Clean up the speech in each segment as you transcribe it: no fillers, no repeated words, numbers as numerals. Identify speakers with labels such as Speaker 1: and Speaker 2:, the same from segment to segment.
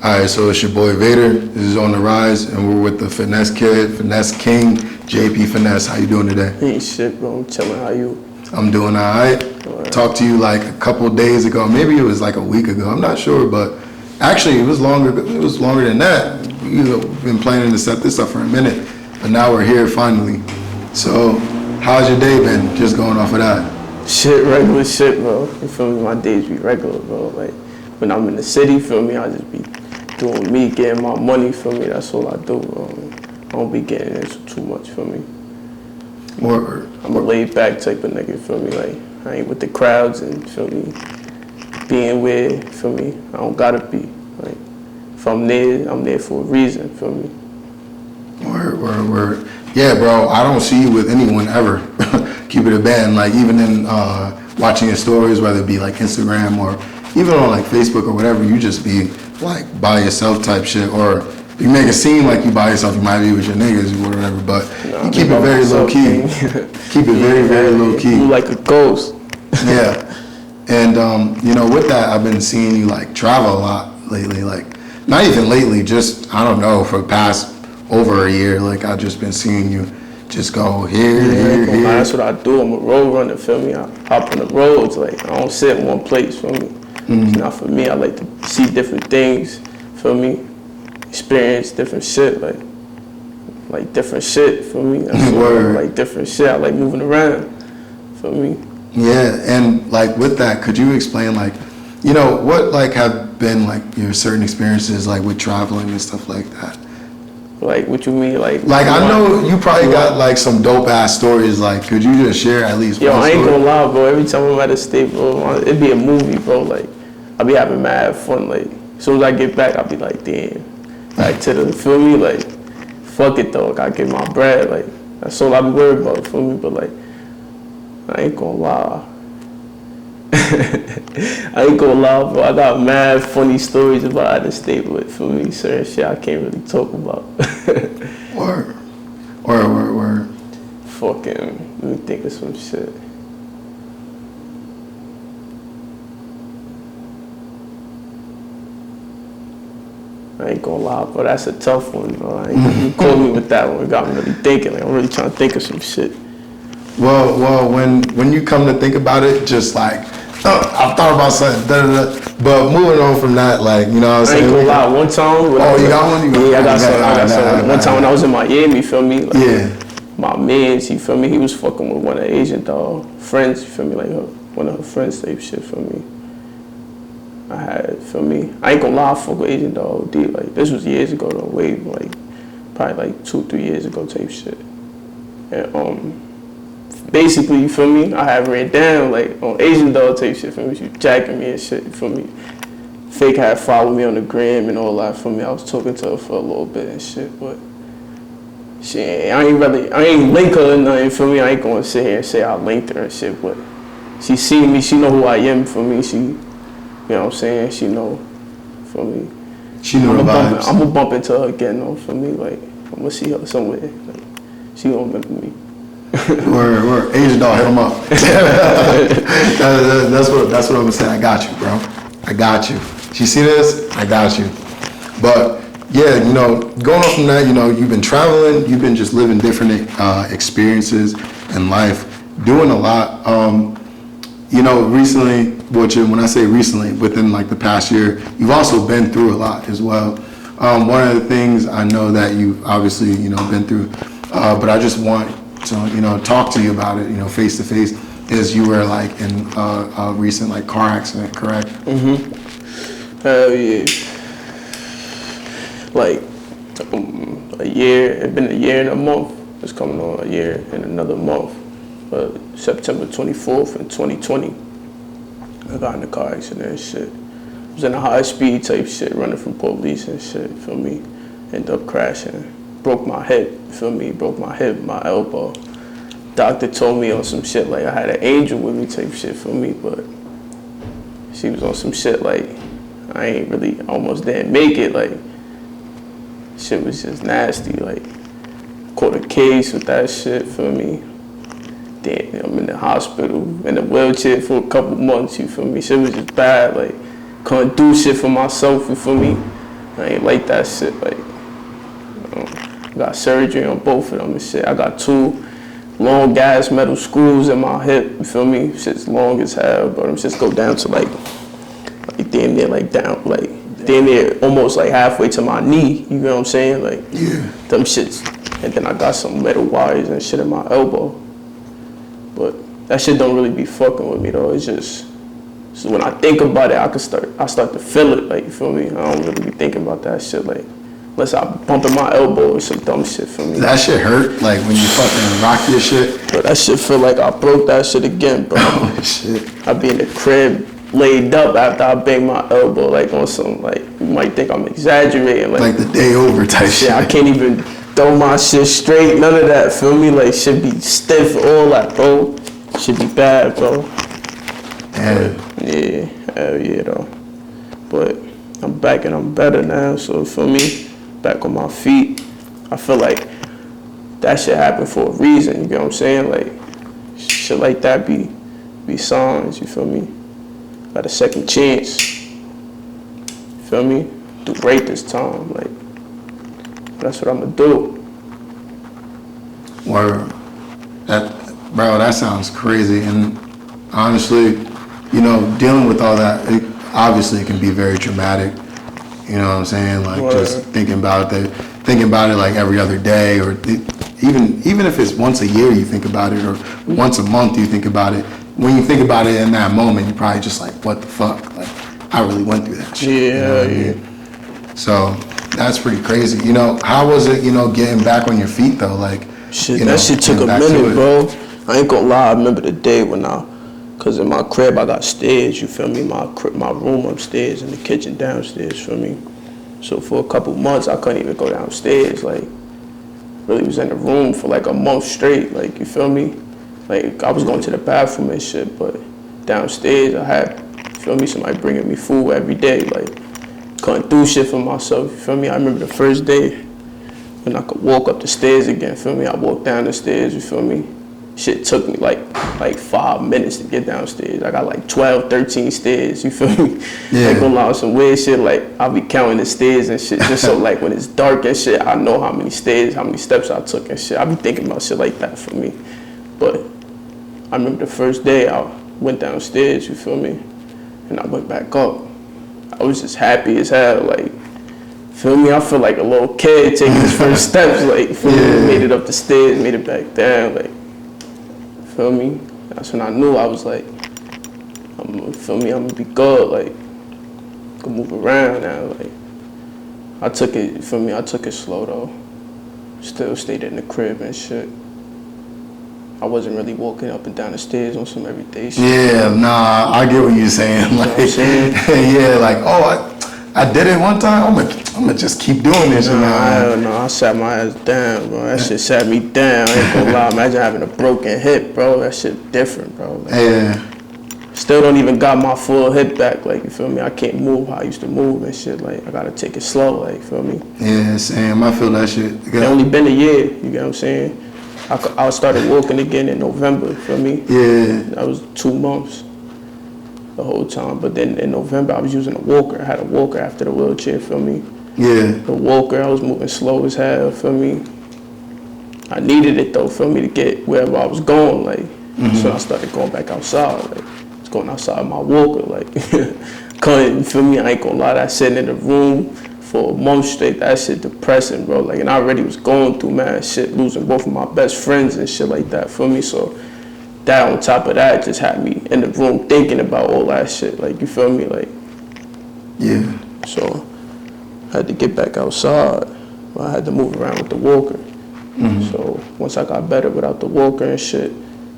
Speaker 1: Alright, so it's your boy Vader. This is On the Rise, and we're with the Finesse Kid, Finesse King, Jayp Finesse. How you doing today?
Speaker 2: Ain't shit, bro. I'm chilling. How you?
Speaker 1: I'm doing alright. Talked to you like a couple days ago. Maybe it was like a week ago. I'm not sure, but actually it was longer. It was longer than that. We've been planning to set this up for a minute, but now we're here finally. So, how's your day been? Just going off of that.
Speaker 2: Shit, regular shit, bro. You feel me? My days be regular, bro. Like when I'm in the city, feel me? I just be doing me, getting my money, feel me? That's all I do, bro. I don't be getting into too much, feel me? I'm a laid back type of nigga, feel me? Like I ain't with the crowds and feel me, being weird, feel me? I don't gotta be. Like if I'm there for a reason, feel me?
Speaker 1: Word. Yeah, bro, I don't see you with anyone ever. Keep it a band. Like even in watching your stories, whether it be like Instagram or even on like Facebook or whatever, you just be like by yourself type shit, or you make it seem like you by yourself. You might be with your niggas or whatever, but you keep it very low key. Keep it very low key.
Speaker 2: You like a ghost.
Speaker 1: Yeah, and you know, with that, I've been seeing you like travel a lot lately. Like not even lately, just I don't know, for the past over a year. Like I've just been seeing you just go here.
Speaker 2: That's what I do. I'm a road runner, feel me? I hop on the roads. Like I don't sit in one place, feel me? It's not for me. I like to see different things, feel me? Experience different shit, like different shit, feel me? Like different shit. I like moving around, feel me?
Speaker 1: Yeah, and like with that, could you explain like, you know, what like have been like your certain experiences like with traveling and stuff like that?
Speaker 2: Like what you mean, like
Speaker 1: I know you probably got like some dope ass stories. Like, could you just share at least?
Speaker 2: Yo, I ain't gonna lie, bro. Every time I'm at a state, bro, it'd be a movie, bro. Like I be having mad fun. Like as soon as I get back, I'll be like, damn, back to the, feel me? Like fuck it though, I get my bread. Like that's all I be worried about, feel me? But like I ain't gonna lie. I ain't gonna lie, bro. I got mad funny stories about out of state, but for me, certain shit I can't really talk about.
Speaker 1: Word.
Speaker 2: Fucking, let me think of some shit. I ain't gonna lie, bro. That's a tough one, bro. You called me with that one. It got me really thinking. Like I'm really trying to think of some shit.
Speaker 1: Well, when you come to think about it, just like, I've thought about something, but moving on from that, like, you know what I'm saying?
Speaker 2: I ain't gonna lie, one time.
Speaker 1: You got one?
Speaker 2: Yeah, I got something. One time when I was in Miami, you feel me? Like,
Speaker 1: yeah.
Speaker 2: My mans, you feel me? He was fucking with one of the Asian friends, you feel me? Like one of her friends type shit, feel me? I had, feel me? I ain't gonna lie, I fuck with Asian dog, dude. Like, this was years ago, though, way, like, probably like 2-3 years ago type shit. And, basically, you feel me? I had ran down like on Asian dog type shit, feel me? She was jacking me and shit, you feel me? Fake had followed me on the gram and all that, for me. I was talking to her for a little bit and shit, but I ain't link her or nothing, feel me? I ain't gonna sit here and say I linked her and shit, but she seen me, she know who I am, for me. She, you know what I'm saying? She know, for me.
Speaker 1: She know the vibes.
Speaker 2: I'm gonna bump into her again, though, for me. Like I'm gonna see her somewhere. Like she gonna remember me.
Speaker 1: Word. Asian dog, hit him up. That's what I'm gonna say. I got you, bro. I got you. She see this? I got you. But yeah, you know, going on from that, you know, you've been traveling, you've been just living different experiences in life, doing a lot. You know, recently, when I say recently, within like the past year, you've also been through a lot as well. One of the things I know that you've obviously, you know, been through, but I just want to, you know, talk to you about it, you know, face to face, is you were like in a recent like car accident, correct?
Speaker 2: Hell yeah. Like a year, it's been a year and a month. It's coming on a year and another month. September 24th in 2020, I got in a car accident and shit. I was in a high speed type shit, running from police and shit, feel me? Ended up crashing. Broke my hip, feel me? Broke my hip, my elbow. Doctor told me on some shit like I had an angel with me type shit, for me, but she was on some shit like I ain't really, almost didn't make it, like shit was just nasty, like caught a case with that shit, for me. Damn, I'm in the hospital, in a wheelchair for a couple months, you feel me? Shit was just bad, like couldn't do shit for myself, you feel me? I ain't like that shit. Like, got surgery on both of them and shit. I got 2 long gas metal screws in my hip. You feel me? Shit's long as hell, but them shits go down to like damn near like down, like damn near almost like halfway to my knee. You know what I'm saying? Like, them shits. And then I got some metal wires and shit in my elbow. But that shit don't really be fucking with me though. It's just so when I think about it, I start to feel it. Like, you feel me? I don't really be thinking about that shit. Like, unless I bumping my elbow or some dumb shit for me.
Speaker 1: That shit hurt, like when you fucking rock your shit?
Speaker 2: But that shit feel like I broke that shit again, bro.
Speaker 1: Oh shit.
Speaker 2: I be in the crib laid up after I bang my elbow, like on some, like, you might think I'm exaggerating.
Speaker 1: Like the day over type shit.
Speaker 2: I can't even throw my shit straight, none of that, feel me? Like, shit be stiff, all that, bro. Shit be bad, bro.
Speaker 1: Damn.
Speaker 2: Yeah, hell yeah, though. But I'm back and I'm better now, so for me, back on my feet. I feel like that shit happened for a reason, you get what I'm saying? Like, shit like that be signs, you feel me? Got a second chance, you feel me? Do great this time, like, that's what I'm gonna do.
Speaker 1: Word. Bro, that sounds crazy. And honestly, you know, dealing with all that, obviously it can be very traumatic. You know what I'm saying? Like,
Speaker 2: Word.
Speaker 1: just thinking about it like every other day, or even if it's once a year you think about it, or once a month you think about it. When you think about it in that moment, you're probably just like, what the fuck? Like, I really went through that shit.
Speaker 2: Yeah,
Speaker 1: you know what I mean? So that's pretty crazy. You know, how was it, you know, getting back on your feet though? Like,
Speaker 2: shit,
Speaker 1: you know,
Speaker 2: that shit took a minute, bro. I ain't gonna lie, I remember the day when cause in my crib I got stairs, you feel me? My room upstairs and the kitchen downstairs, feel me? So for a couple months I couldn't even go downstairs, like, really was in the room for like a month straight, like, you feel me? Like, I was going to the bathroom and shit, but downstairs I had, you feel me, somebody bringing me food every day, like, couldn't do shit for myself, you feel me? I remember the first day when I could walk up the stairs again, feel me? I walked down the stairs, you feel me? Shit took me like 5 minutes to get downstairs. I got like 12, 13 stairs, you feel me?
Speaker 1: Yeah.
Speaker 2: Like, gonna lie, some weird shit, like, I'll be counting the stairs and shit, just so like when it's dark and shit, I know how many stairs, how many steps I took and shit. I be thinking about shit like that for me. But I remember the first day I went downstairs, you feel me? And I went back up. I was just happy as hell, like, feel me? I feel like a little kid taking his first steps, like, feel me? Made it up the stairs, made it back down, like, feel me? That's when I knew I was like, I'm gonna be good, like, I can move around now, like. I took it, you feel me? I took it slow though. Still stayed in the crib and shit. I wasn't really walking up and down the stairs on some everyday shit.
Speaker 1: Yeah, nah, I get what you're saying. Like,
Speaker 2: what I'm saying?
Speaker 1: yeah, like, oh, I did it one time, I'm gonna just keep doing this.
Speaker 2: I sat my ass down, bro. That shit sat me down. I ain't gonna lie. Imagine having a broken hip, bro. That shit different, bro. Like,
Speaker 1: Yeah.
Speaker 2: Still don't even got my full hip back, like, you feel me? I can't move how I used to move and shit, like, I gotta take it slow, like, feel me?
Speaker 1: Yeah, Sam, I feel that shit.
Speaker 2: It only been a year, you get what I'm saying? I started walking again in November, feel me?
Speaker 1: Yeah.
Speaker 2: That was 2 months the whole time, but then in November I was using a walker. I had a walker after the wheelchair, feel me?
Speaker 1: Yeah.
Speaker 2: The walker, I was moving slow as hell, feel me? I needed it though, feel me, to get wherever I was going, like, so I started going back outside, like, I was going outside my walker, like, couldn't, you feel me? I ain't gonna lie, that sitting in the room for a month straight, that shit depressing, bro. Like, and I already was going through mad shit, losing both of my best friends and shit like that, feel me? So that on top of that just had me in the room thinking about all that shit, like, you feel me? Like,
Speaker 1: yeah.
Speaker 2: so I had to get back outside. I had to move around with the walker. So once I got better without the walker and shit,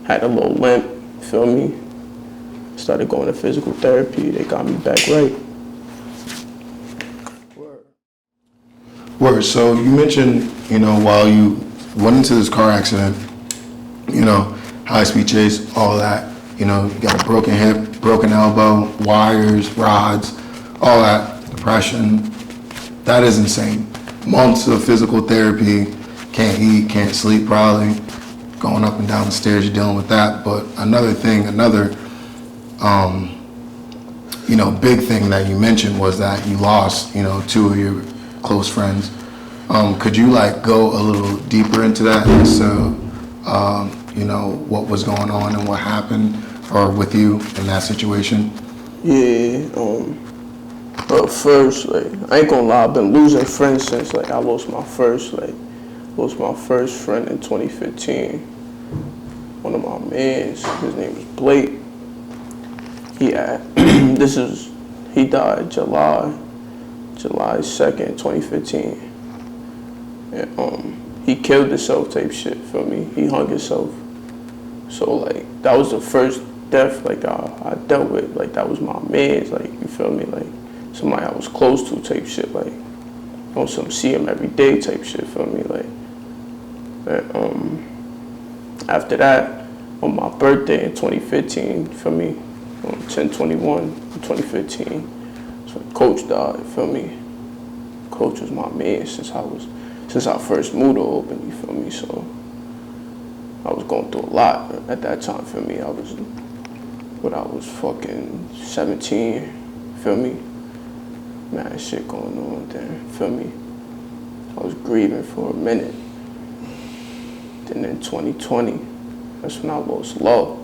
Speaker 2: had a little limp, feel me? Started going to physical therapy. They got me back right.
Speaker 1: Word. So you mentioned, you know, while you went into this car accident, you know, high-speed chase, all that, you know, you got a broken hip, broken elbow, wires, rods, all that, depression. That is insane. Months of physical therapy, can't eat, can't sleep probably, going up and down the stairs, you're dealing with that. But another thing, big thing that you mentioned was that you lost, two of your close friends. Could you go a little deeper into that as to, what was going on and what happened or with you in that situation?
Speaker 2: Yeah, but first, I ain't gonna lie, I've been losing friends since, I lost my first friend in 2015. One of my mans, his name was Blake. He died July 2nd, 2015. And, he killed himself type shit, feel me? He hung himself. So, that was the first death, I dealt with. That was my man's, you feel me? Somebody I was close to type shit, on some see him every day type shit, feel me? And, after that, on my birthday in 2015, feel me? On 10/21/2015, so Coach died, feel me? Coach was my man since I first moved to Albany, you feel me? So I was going through a lot at that time, feel me? I was fucking 17, feel me? Mad shit going on there, feel me? I was grieving for a minute. Then in 2020, that's when I lost Low.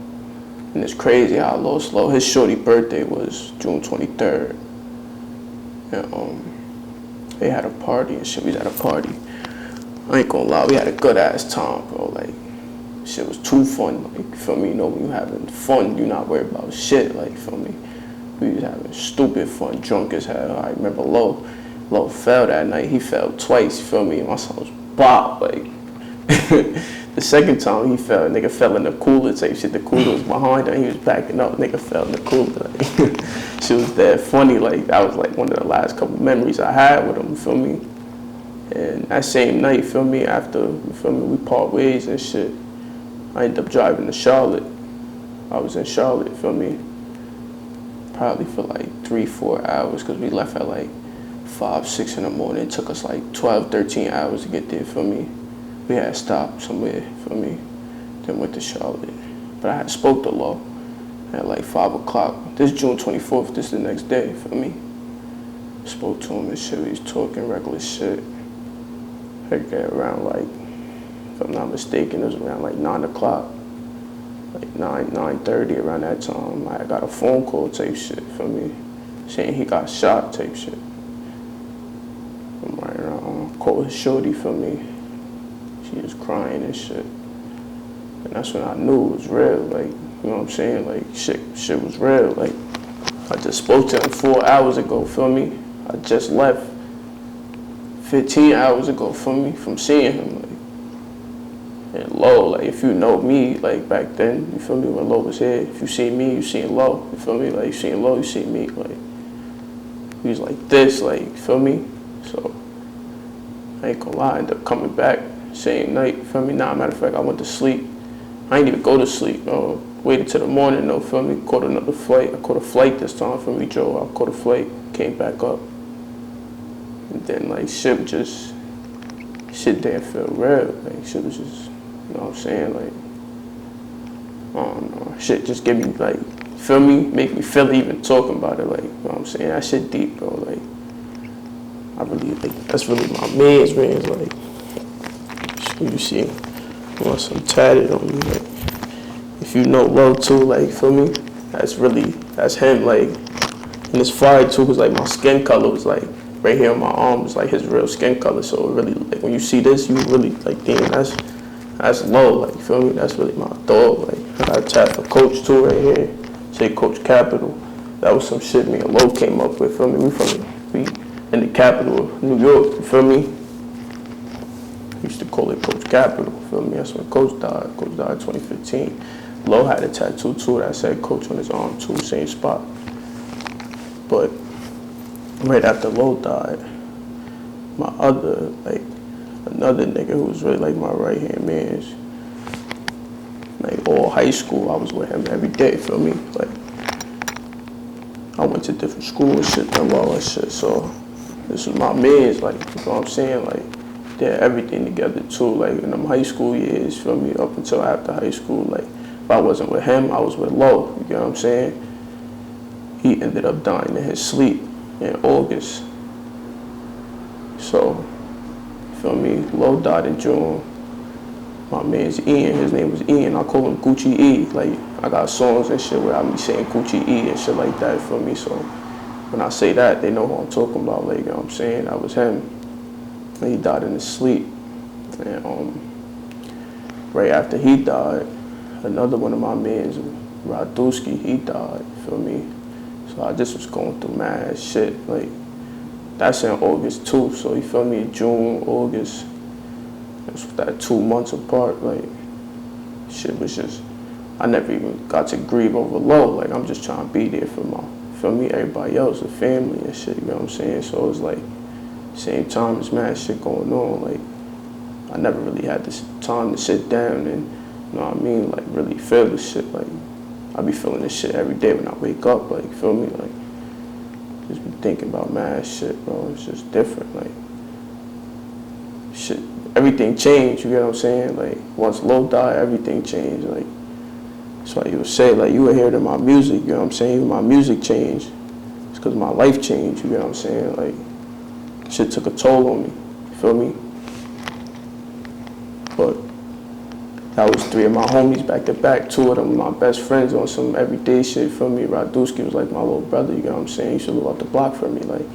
Speaker 2: And it's crazy how I lost Low. His shorty birthday was June 23rd. And they had a party and shit. We was at a party. I ain't gonna lie, we had a good ass time, bro. Shit was too fun. Feel me? When you having fun, you not worried about shit. Feel me? We was having stupid fun, drunk as hell. I remember Low fell that night. He fell twice. Feel me? My son was bop. The second time he fell, nigga fell in the cooler type shit. The cooler was behind him. He was backing up. Nigga fell in the cooler. Shit was that funny. That was one of the last couple memories I had with him. Feel me? And that same night, feel me? After we part ways and shit, I ended up driving to Charlotte. I was in Charlotte. Feel me? Probably for 3-4 hours because we left at 5, 6 in the morning. It took us 12, 13 hours to get there. Feel me? We had stopped somewhere, feel me? Then went to Charlotte. But I had spoke to Law at 5 o'clock. This June 24th, this the next day, feel me? Spoke to him and shit, we was talking regular shit. Around if I'm not mistaken, it was around 9 o'clock. 9:30, around that time. I got a phone call type shit, feel me? Saying he got shot type shit. I'm right around, called his shorty, feel me? She was crying and shit. And that's when I knew it was real, you know what I'm saying? Shit was real. I just spoke to him 4 hours ago, feel me? I just left 15 hours ago, feel me? From seeing him, And Low, if you know me, back then, you feel me? When Low was here, if you see me, you seen Low, you feel me? You seen Low, you seen me, he was this, feel me? So, I ain't gonna lie, I ended up coming back. Same night, feel me? Matter of fact, I went to sleep. I didn't even go to sleep. Waited till the morning, though, feel me? Caught another flight. I caught a flight this time, feel me, Joe? I caught a flight, came back up. And then, shit didn't feel real. Shit was just, you know what I'm saying? I don't know. Shit just give me, feel me? Make me feel even talking about it, you know what I'm saying? That shit deep, bro, I really, that's really my man's, you see, I want some tatted on me, if you know Low too, feel me? That's him, and it's fire too, cause my skin color was right here on my arm was his real skin color, so it really, when you see this, you really, damn, that's Low, feel me? That's really my dog, I got a tat for Coach too right here, say Coach Capital. That was some shit me and Low came up with, feel me? We in the capital of New York, you feel me? We used to call it Coach Capital, feel me? That's when Coach died. Coach died in 2015. Low had a tattoo too that said Coach on his arm too, same spot. But right after Low died, my other, another nigga who was really my right-hand man, all high school, I was with him every day, feel me? I went to different schools and shit, and all that shit, so this was my mans, you know what I'm saying? They had everything together too, in them high school years, feel me? Up until after high school, if I wasn't with him, I was with Low, you know what I'm saying? He he ended up dying in his sleep in August. So, feel me, Low died in June. My man's Ian, his name was Ian, I call him Gucci E. Like, I got songs and shit where I be saying Gucci E and shit like that, feel me? So, when I say that, they know who I'm talking about, like, you know what I'm saying? That was him. And he died in his sleep. And right after he died, another one of my mans, Raduski, he died, feel me? So I just was going through mad shit, like, that's in August too, so you feel me, June, August, it's that 2 months apart, like, shit was just, I never even got to grieve over Low, like, I'm just trying to be there for my, feel me, everybody else, the family and shit, you know what I'm saying? So it's like, same time, there's mad shit going on, like, I never really had this time to sit down and, you know what I mean, like, really feel this shit, like, I be feeling this shit every day when I wake up, like, feel me, like, just be thinking about mad shit, bro, it's just different, like, shit, everything changed, you get what I'm saying, like, once Low died, everything changed, like, that's why you would say, like, you would hear it in my music, you know what I'm saying, my music changed, it's because my life changed, you get what I'm saying, like, shit took a toll on me, you feel me, but that was 3 of my homies back to back, 2 of them my best friends on some everyday shit, feel me, Raduski was like my little brother, you know what I'm saying, he used to live out the block for me, like,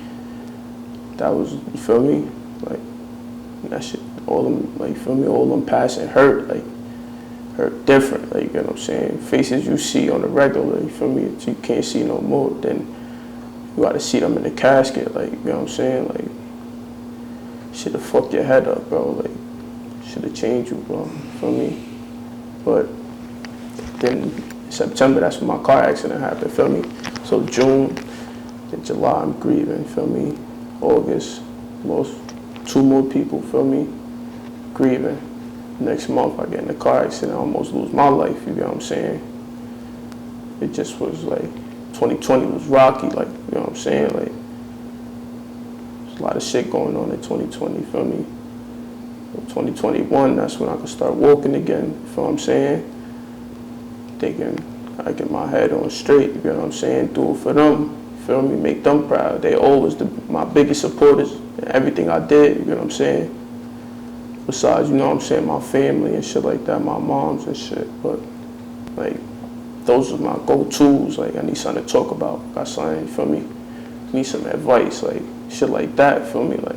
Speaker 2: that was, you feel me, like, that shit, all them, like, you feel me, all them passing hurt, like, hurt different, like, you know what I'm saying, faces you see on the regular, you feel me, you can't see no more, then you gotta see them in the casket, like, you know what I'm saying, like, shit'll fuck your head up, bro, like, shit'll change you, bro, you feel me, but then in September, that's when my car accident happened, feel me, so June, then July, I'm grieving, feel me, August, lost 2 more people, feel me, grieving, next month I get in a car accident, I almost lose my life, you get what I'm saying, it just was like, 2020 was rocky, like, you know what I'm saying, like, there's a lot of shit going on in 2020, feel me, 2021, that's when I could start walking again, you feel what I'm saying, thinking I get my head on straight, you know what I'm saying, do it for them, you feel me, make them proud, they always my biggest supporters in everything I did, you know what I'm saying, besides, you know what I'm saying, my family and shit like that, my moms and shit, but, like, those are my go-tos, like, I need something to talk about, got something, you feel me, need some advice, like, shit like that, feel me, like,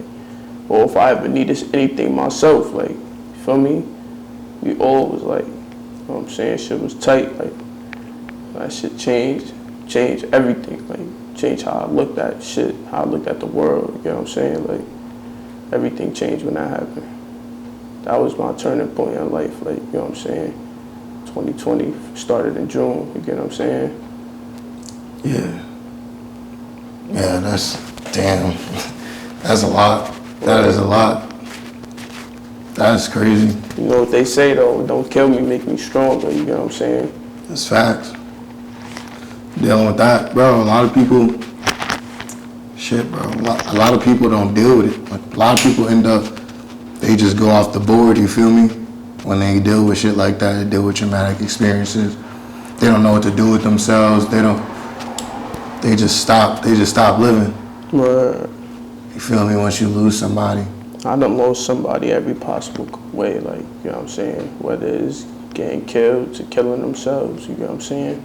Speaker 2: or if I ever needed anything myself, like, you feel me, we always, like, you know what I'm saying, shit was tight, like, that shit changed everything, like, changed how I looked at shit, how I looked at the world, you know what I'm saying, like, everything changed when that happened. That was my turning point in life, like, you know what I'm saying, 2020 started in June, you get what I'm saying?
Speaker 1: Yeah. Yeah, that's, damn, that's a lot. That is a lot. That's crazy.
Speaker 2: You know what they say though, don't kill me, make me stronger, you get what I'm saying?
Speaker 1: That's facts. Dealing with that, bro, a lot of people, shit, bro, a lot of people don't deal with it. Like, a lot of people end up, they just go off the board, you feel me? When they deal with shit like that, they deal with traumatic experiences. They don't know what to do with themselves. They just stop living.
Speaker 2: Right.
Speaker 1: You feel me? Once you lose somebody.
Speaker 2: I done lost somebody every possible way, like, you know what I'm saying? Whether it's getting killed to killing themselves, you know what I'm saying?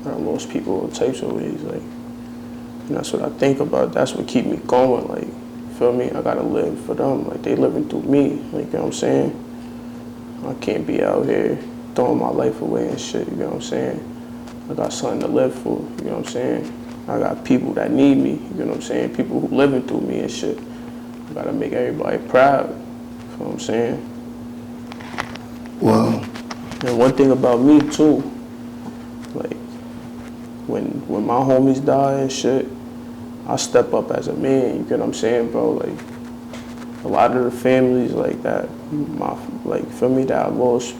Speaker 2: I done lost people all types of ways, like, and that's what I think about. That's what keep me going, like, you feel me? I gotta live for them, like, they living through me, like, you know what I'm saying? I can't be out here throwing my life away and shit, you know what I'm saying? I got something to live for, you know what I'm saying? I got people that need me, you know what I'm saying? People who living through me and shit. I gotta make everybody proud, you know what I'm saying?
Speaker 1: Well,
Speaker 2: and one thing about me too, like, when my homies die and shit, I step up as a man, you get what I'm saying, bro? Like, a lot of the families like that, like, feel me, that I lost,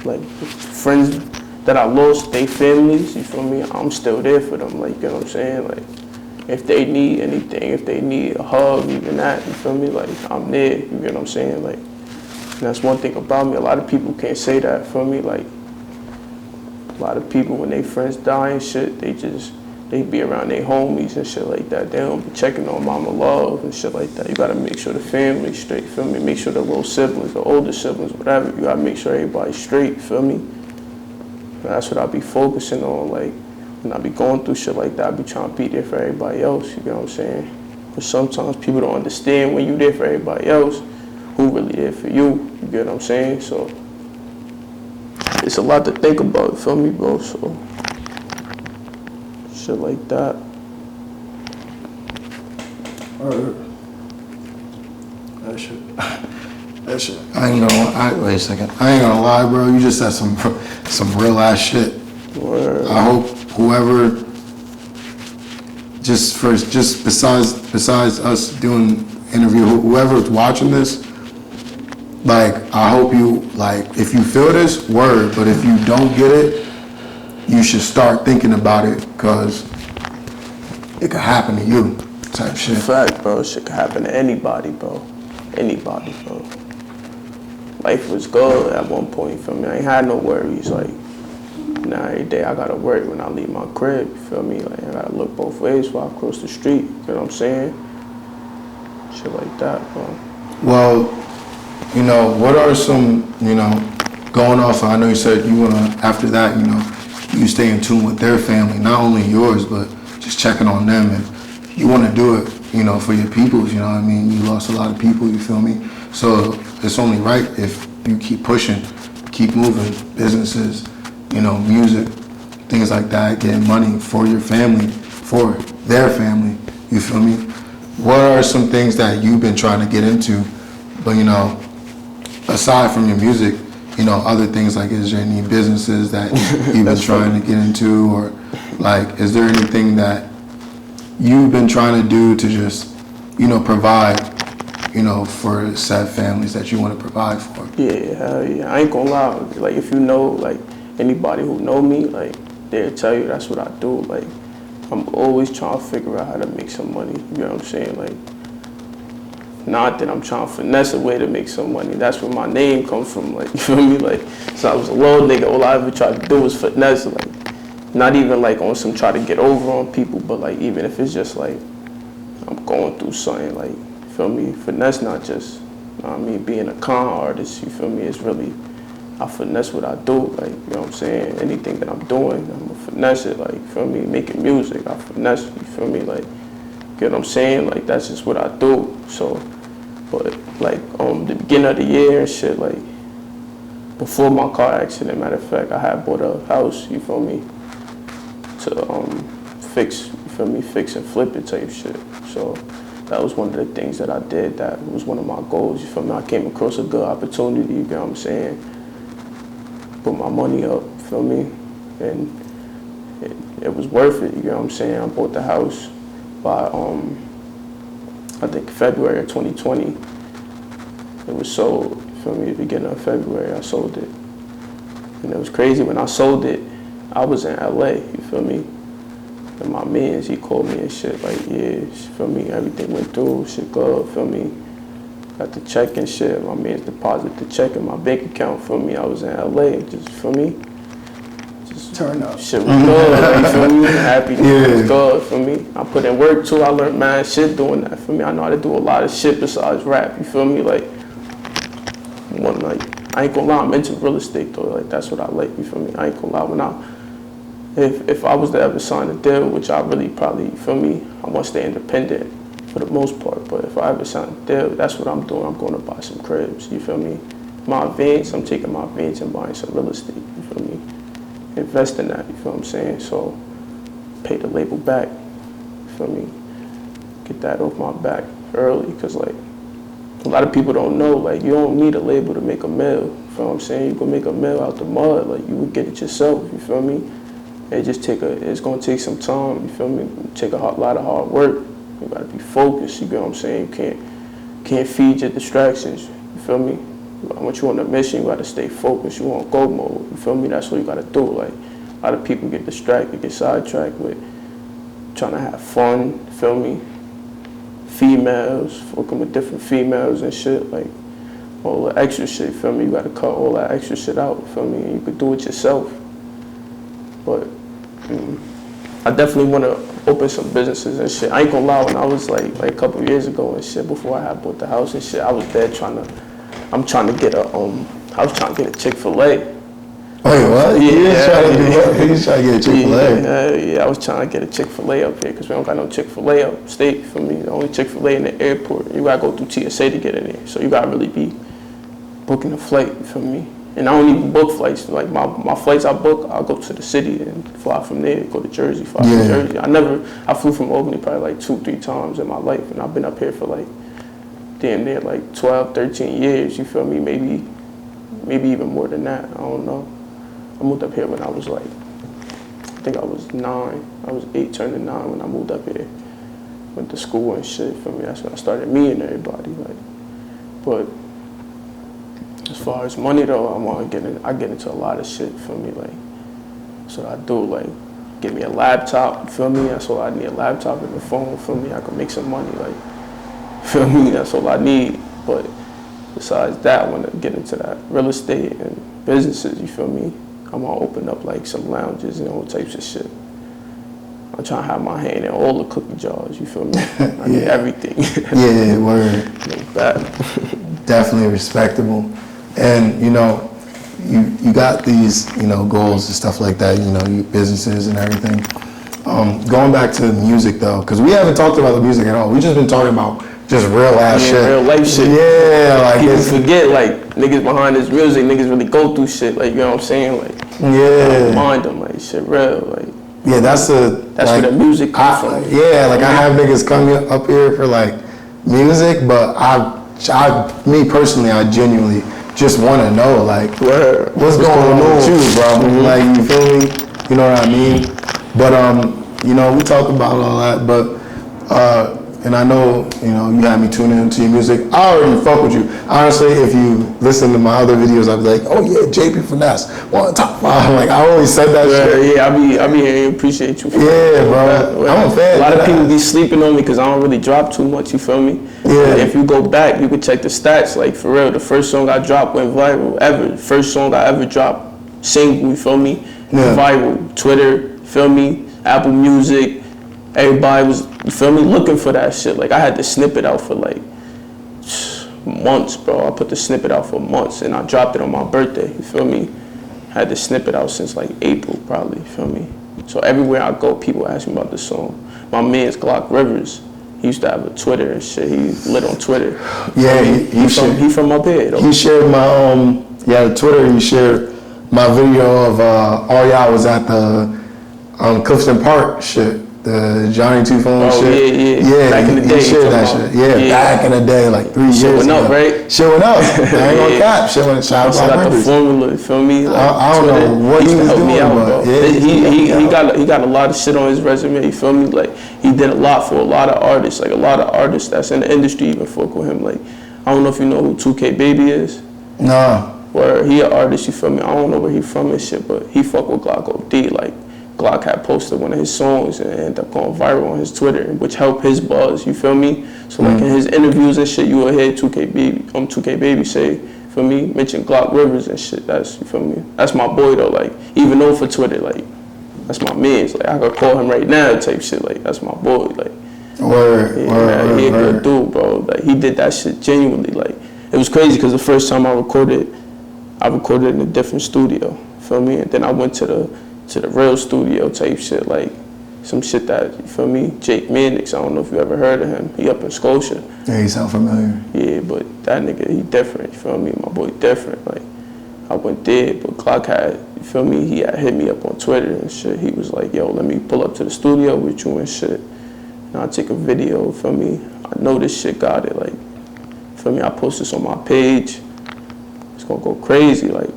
Speaker 2: like, friends that I lost, they families, you feel me, I'm still there for them, like, you know what I'm saying? Like, if they need anything, if they need a hug, even that, you feel me, like, I'm there, you get what I'm saying? Like, and that's one thing about me, a lot of people can't say that, feel me, like, a lot of people, when they friends die and shit, they just they be around their homies and shit like that. They don't be checking on mama love and shit like that. You gotta make sure the family's straight, feel me? Make sure the little siblings, the older siblings, whatever, you gotta make sure everybody's straight, feel me? That's what I be focusing on, like, when I be going through shit like that, I be trying to be there for everybody else, you get what I'm saying? But sometimes people don't understand when you there for everybody else, who really there for you get what I'm saying? So, it's a lot to think about, feel me, bro? So, shit like that.
Speaker 1: That shit. Wait a second. I ain't gonna lie, bro. You just said some real ass shit.
Speaker 2: Word.
Speaker 1: I hope whoever, just besides us doing interview, whoever's watching this, like, I hope you, like, if you feel this, word, but if you don't get it, you should start thinking about it, because it could happen to you, type shit.
Speaker 2: Fact, bro. Shit could happen to anybody, bro. Anybody, bro. Life was good at one point, feel me? I ain't had no worries, like, now every day I gotta worry when I leave my crib, you feel me? Like, I gotta look both ways while I cross the street, you know what I'm saying? Shit like that, bro.
Speaker 1: Well, you know, what are some, you know, going off, I know you said you wanna, after that, you know, you stay in tune with their family, not only yours, but just checking on them, and you wanna do it, you know, for your peoples, you know what I mean? You lost a lot of people, you feel me? So it's only right if you keep pushing, keep moving, businesses, you know, music, things like that, getting money for your family, for their family, you feel me? What are some things that you've been trying to get into, but, you know, aside from your music, you know, other things, like, is there any businesses that you've been trying to get into, or, like, is there anything that you've been trying to do to just, you know, provide, you know, for said families that you want to provide for?
Speaker 2: Yeah, hell yeah. I ain't gonna lie, like, if you know, like, anybody who know me, like, they'll tell you that's what I do. Like, I'm always trying to figure out how to make some money, you know what I'm saying? Like, not that I'm trying to finesse a way to make some money. That's where my name comes from, like, you feel me? Like, so I was a little nigga, all I ever tried to do was finesse, like, not even, like, on some try to get over on people, but, like, even if it's just, like, I'm going through something, like, you feel me? Finesse not just, you know what I mean, being a con artist, you feel me? It's really, I finesse what I do, like, you know what I'm saying? Anything that I'm doing, I'm gonna finesse it, like, you feel me? Making music, I finesse it, you feel me? Like, you know what I'm saying? Like, that's just what I do. So, but, like, the beginning of the year and shit, like, before my car accident, matter of fact, I had bought a house, you feel me, to fix, you feel me, fix and flip it type shit. So that was one of the things that I did. That was one of my goals, you feel me? I came across a good opportunity, you know what I'm saying? Put my money up, you feel me? And it was worth it, you know what I'm saying? I bought the house by, I think February of 2020. It was sold, you feel me? Beginning of February, I sold it. And it was crazy, when I sold it, I was in LA, you feel me? And my mans, he called me and shit, like, yeah, you feel me? Everything went through, shit good, feel me? Got the check and shit. My mans deposited the check in my bank account, feel me? I was in LA, just, feel me? Just
Speaker 1: turn up.
Speaker 2: Shit was good, like, you feel me? Happy, it was good, feel me? I put in work too, I learned mad shit doing that, feel me? I know how to do a lot of shit besides rap, you feel me? Like, I ain't gonna lie, I'm into real estate though, like, that's what I like, you feel me? I ain't gonna lie, if I was to ever sign a deal, which I really probably, you feel me, I want to stay independent for the most part, but if I ever sign a deal, that's what I'm doing. I'm going to buy some cribs, you feel me? My advance, I'm taking my advance and buying some real estate, you feel me? Invest in that, you feel what I'm saying? So, pay the label back, you feel me? Get that off my back early, because, like, a lot of people don't know, like, you don't need a label to make a mill, you feel what I'm saying? You can make a mill out the mud, like, you would get it yourself, you feel me? It's gonna take some time, you feel me? Take a lot of hard work. You gotta be focused, you get what I'm saying? You can't feed your distractions, you feel me? Once you're on a mission, you gotta stay focused, you on go mode, you feel me? That's what you gotta do. Like, a lot of people get distracted, get sidetracked with trying to have fun, you feel me? Females, fucking with different females and shit, like, all the extra shit, you feel me? You gotta cut all that extra shit out, you feel me? And you could do it yourself. But I definitely want to open some businesses and shit. I ain't gonna lie, when I was like a couple of years ago and shit, before I had bought the house and shit, I was there I'm trying to get I was trying to get a Chick-fil-A.
Speaker 1: Wait, what?
Speaker 2: Yeah,
Speaker 1: You was trying to do what? You was trying to get a Chick-fil-A?
Speaker 2: Yeah, I was trying to get a Chick-fil-A up here because we don't got no Chick-fil-A upstate. For me, the only Chick-fil-A in the airport. You gotta go through TSA to get in there, so you gotta really be booking a flight. For me, and I don't even book flights. Like my flights I book, I'll go to the city and fly from there. Go to Jersey, fly from Jersey. I flew from Albany probably like 2-3 times in my life, and I've been up here for like damn near like 12, 13 years. You feel me? Maybe even more than that. I don't know. I moved up here when I was like, I think I was 9. I was 8 turning 9 when I moved up here. Went to school and shit, for me. That's when I started meeting everybody. Like, but as far as money though, I get into a lot of shit, for me. Like, that's what I do. Like, get me a laptop, feel me? That's all I need, a laptop and a phone, feel me? I can make some money, like, feel me? That's all I need. But besides that, I want to get into that real estate and businesses, you feel me? I want to open up like some lounges and all types of shit. I'm trying to have my hand in all the cookie jars, you feel me? I need everything.
Speaker 1: Yeah, word.
Speaker 2: Like that.
Speaker 1: Definitely respectable. And, you know, you got these, you know, goals and stuff like that, you know, you businesses and everything. Going back to music though, because we haven't talked about the music at all. We've just been talking about just real ass shit.
Speaker 2: Real life shit.
Speaker 1: Yeah, like
Speaker 2: people forget, like, niggas behind this music, niggas really go through shit, like, you know what I'm saying? Like,
Speaker 1: yeah.
Speaker 2: Remind them, like, shit real, like.
Speaker 1: Yeah, that's
Speaker 2: like, where the music comes from.
Speaker 1: Yeah, like I have niggas come up here for like music, but me personally, I genuinely just want to know, like, what's going on with you, bro? Mm-hmm. Like, you feel me? You know what I mean? But, you know, we talk about all that, but, and I know, you know, you had me tuning into your music. I already fuck with you. Honestly, if you listen to my other videos, I'd be like, oh yeah, Jayp Finesse, one of the top 5. Like, I always said that shit.
Speaker 2: Yeah, I be here, appreciate you.
Speaker 1: Yeah, bro. I'm a fan.
Speaker 2: A lot of people be sleeping on me because I don't really drop too much, you feel me? Yeah. If you go back, you can check the stats. Like, for real, the first song I dropped went viral ever. First song I ever dropped, single, you feel me? Yeah. Viral. Twitter, feel me? Apple Music. Everybody was, you feel me, looking for that shit. Like, I had the snippet out for like months, bro. I put the snippet out for months and I dropped it on my birthday, you feel me? I had the snippet out since like April probably, you feel me? So everywhere I go, people ask me about the song. My man's Glock Rivers, he used to have a Twitter and shit. He lit on Twitter.
Speaker 1: Yeah,
Speaker 2: he from up here though.
Speaker 1: He shared my, Twitter, he shared my video of all y'all was at the Clifton Park shit. The Johnny Two Phone shit. Yeah.
Speaker 2: Back in the day.
Speaker 1: He shared that shit. Yeah, back in the day, like 3 years ago.
Speaker 2: Shit went up, right?
Speaker 1: Shit went up. I ain't gonna cap. Shit went up.
Speaker 2: I got the formula, you feel me? Like,
Speaker 1: I don't know what he was doing, but
Speaker 2: he got a lot of shit on his resume, you feel me? Like, he did a lot for a lot of artists. Like, a lot of artists that's in the industry even fuck with him. Like, I don't know if you know who 2K Baby is.
Speaker 1: Nah.
Speaker 2: Where he an artist, you feel me? I don't know where he from and shit, but he fuck with Glock OD. Like, Glock had posted one of his songs and ended up going viral on his Twitter, which helped his buzz, you feel me? So like in his interviews and shit, you will hear 2K Baby say, feel me, mention Glock Rivers and shit. That's, you feel me? That's my boy though, like, even though for Twitter, like, that's my man's. Like, I could call him right now type shit, like, that's my boy, like.
Speaker 1: Word.
Speaker 2: He a good dude, bro. Like, he did that shit genuinely. Like, it was crazy because the first time I recorded in a different studio, feel me? And then I went to the real studio type shit, like some shit that, you feel me, Jayp, I don't know if you ever heard of him. He up in Scotia.
Speaker 1: Yeah, he sound familiar.
Speaker 2: Yeah, but that nigga, he different, you feel me? My boy different. Like, I went there, but Glock had, you feel me, he had hit me up on Twitter and shit. He was like, yo, let me pull up to the studio with you and shit. And I'll take a video, feel me? I know this shit got it, like, feel me? I post this on my page. It's gonna go crazy, like.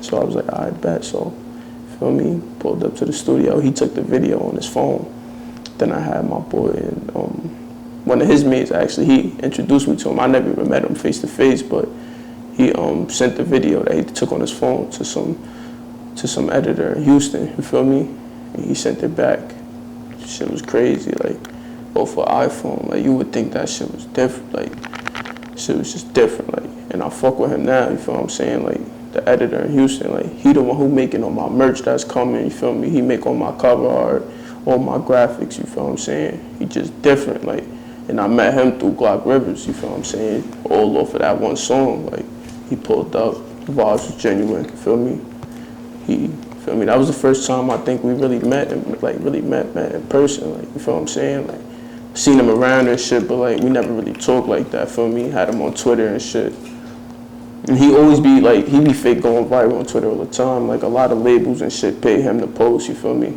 Speaker 2: So I was like, I bet, so. Feel me? Pulled up to the studio. He took the video on his phone. Then I had my boy and one of his mates actually. He introduced me to him. I never even met him face to face, but he sent the video that he took on his phone to some editor in Houston. You feel me? And he sent it back. Shit was crazy. Like, both for iPhone. Like, you would think that shit was different. Like, shit was just different. Like, and I fuck with him now. You feel what I'm saying? Like, the editor in Houston, like, he the one who making all my merch that's coming, you feel me? He make all my cover art, all my graphics, you feel what I'm saying? He just different, like, and I met him through Glock Rivers, you feel what I'm saying? All off of that one song, like, he pulled up, the vibes was genuine, you feel me? He, feel me? That was the first time I think we really met, like, really met in person, like, you feel what I'm saying? Like, seen him around and shit, but, like, we never really talked like that, feel me? Had him on Twitter and shit. And he always be, like, he be fake going viral on Twitter all the time. Like, a lot of labels and shit pay him to post, you feel me?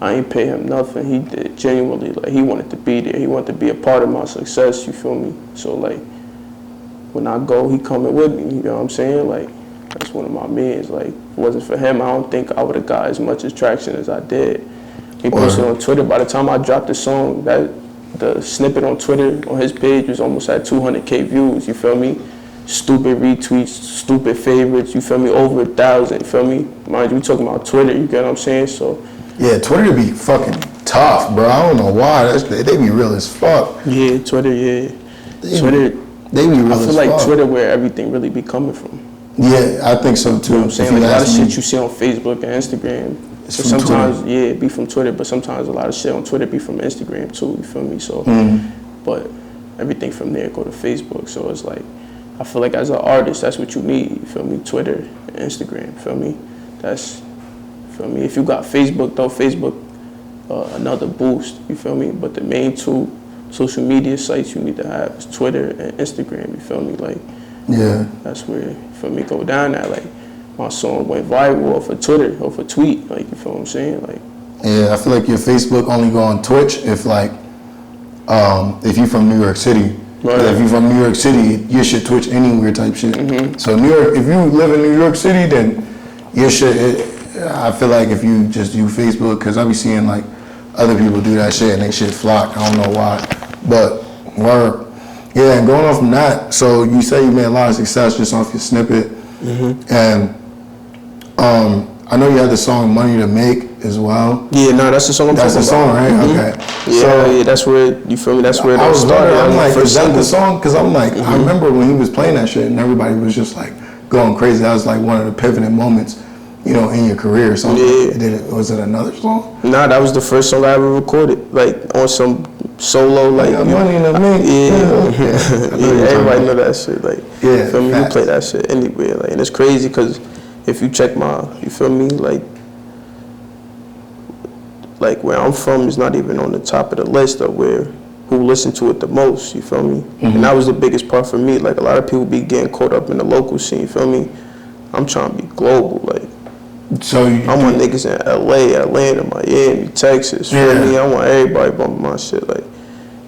Speaker 2: I ain't pay him nothing. He did genuinely, like, he wanted to be there. He wanted to be a part of my success, you feel me? So, like, when I go, he coming with me, you know what I'm saying? Like, that's one of my mans. Like, if it wasn't for him, I don't think I would have got as much traction as I did. He posted on Twitter. By the time I dropped the song, the snippet on Twitter on his page was almost at 200K views, you feel me? Stupid retweets, stupid favorites, you feel me? Over 1,000, you feel me? Mind you, we talking about Twitter, you get what I'm saying? So
Speaker 1: Yeah, Twitter be fucking tough, bro. I don't know why. They be real as fuck.
Speaker 2: yeah, Twitter, yeah.
Speaker 1: They be real as fuck.
Speaker 2: I feel like Twitter where everything really be coming from.
Speaker 1: Yeah, I think so too.
Speaker 2: You know what I'm saying? Like a lot of shit you see on Facebook and Instagram.
Speaker 1: It's
Speaker 2: But
Speaker 1: from
Speaker 2: sometimes,
Speaker 1: Twitter.
Speaker 2: yeah, it be from Twitter, but sometimes a lot of shit on Twitter be from Instagram too, you feel me? So, but everything from there go to Facebook. So it's like, I feel like as an artist, that's what you need, you feel me? Twitter and Instagram, feel me? That's, feel me? If you got Facebook though, Facebook, another boost, you feel me? But the main two social media sites you need to have is Twitter and Instagram, you feel me? Like,
Speaker 1: Yeah.
Speaker 2: that's where, you feel me, go down there. Like, my song went viral off of Twitter, off a tweet, like, you feel what I'm saying? Like,
Speaker 1: Yeah, I feel like your Facebook only go on Twitch if like, if you from New York City.
Speaker 2: Right.
Speaker 1: If you from New York City, you should Twitch anywhere type shit. So New York, if you live in New York City, then you should. I feel like if you just do Facebook, because I be seeing like other people do that shit and they shit flock. I don't know why, but work. Yeah, and going on from that, so you say you made a lot of success just off your snippet, and I know you had the song "Money to Make" as well.
Speaker 2: yeah, no, that's the song I'm
Speaker 1: That's the
Speaker 2: talking
Speaker 1: song,
Speaker 2: about.
Speaker 1: right? Okay.
Speaker 2: Yeah,
Speaker 1: So,
Speaker 2: yeah, that's where, you feel me, that's where
Speaker 1: I
Speaker 2: it
Speaker 1: was
Speaker 2: started.
Speaker 1: wondering, I'm like,
Speaker 2: First
Speaker 1: is that the
Speaker 2: single.
Speaker 1: song? Because I'm like, I remember when he was playing that shit and everybody was just like going crazy. That was like one of the pivoting moments, you know, in your career or something.
Speaker 2: Yeah.
Speaker 1: Was it another song?
Speaker 2: Nah, that was the first song I ever recorded, like on some solo, like,
Speaker 1: Got money to make.
Speaker 2: yeah, yeah, everybody know that shit, like,
Speaker 1: Yeah,
Speaker 2: feel me, you
Speaker 1: facts.
Speaker 2: play that shit anywhere, like, and it's crazy, because if you check my, you feel me, like where I'm from is not even on the top of the list of who listen to it the most, you feel me? And that was the biggest part for me. Like, a lot of people be getting caught up in the local scene, you feel me? I'm trying to be global, like,
Speaker 1: So
Speaker 2: I want niggas in LA, Atlanta, Miami, Texas, feel me? I want everybody bumping my shit, like,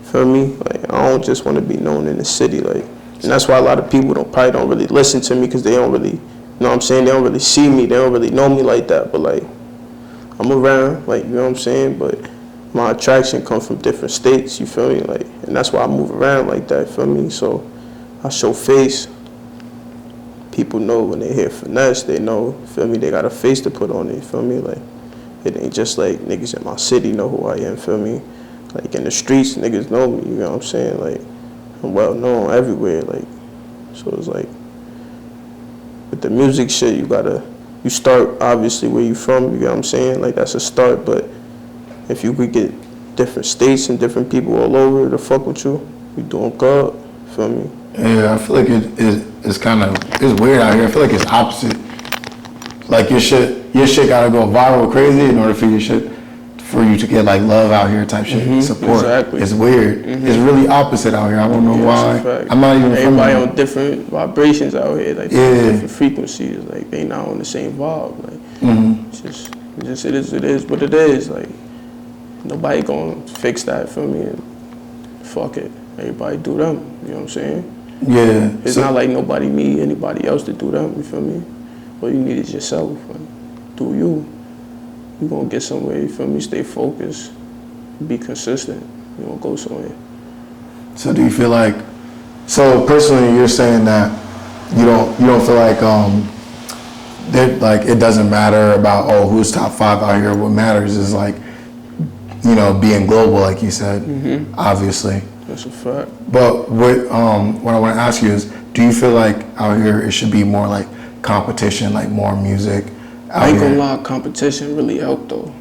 Speaker 2: feel me? Like, I don't just want to be known in the city, like, and that's why a lot of people probably don't really listen to me, because they don't really, you know what I'm saying? They don't really see me, they don't really know me like that, but like, I'm around, like, you know what I'm saying? But my attraction comes from different states, you feel me? Like, and that's why I move around like that, you feel me? So I show face. People know when they hear Finesse, they know, you feel me? They got a face to put on it, you feel me? Like, it ain't just like niggas in my city know who I am, feel me? Like, in the streets, niggas know me, you know what I'm saying? Like, I'm well known everywhere, like, so it's like, with the music shit, you start obviously where you from, you know what I'm saying? Like, that's a start, but if you could get different states and different people all over to fuck with you, you doing good, feel me?
Speaker 1: Yeah, I feel like it's kind of, it's weird out here. I feel like it's opposite. Like your shit gotta go viral crazy in order for for you to get like love out here type shit, support.
Speaker 2: Exactly.
Speaker 1: It's weird. It's really opposite out here. I don't know why.
Speaker 2: That's a fact.
Speaker 1: I'm not even from
Speaker 2: everybody
Speaker 1: here.
Speaker 2: on different vibrations out here, like different frequencies, like they not on the same vibe. Like it is what it is. Like nobody gonna fix that for me and fuck it. Everybody do them. You know what I'm saying?
Speaker 1: Yeah.
Speaker 2: It's not like nobody need anybody else to do them. You feel me? All you need is yourself. Like, do you? You gonna get somewhere. You feel me? Stay focused. Be consistent. You gonna go somewhere.
Speaker 1: So do you feel like, so personally you're saying that you don't feel like that, like it doesn't matter about who's top 5 out here. What matters is like, you know, being global, like you said, obviously.
Speaker 2: That's a fact.
Speaker 1: But what I want to ask you is, do you feel like out here it should be more like competition, like more music out
Speaker 2: I ain't gonna
Speaker 1: here?
Speaker 2: lie, competition really helped though.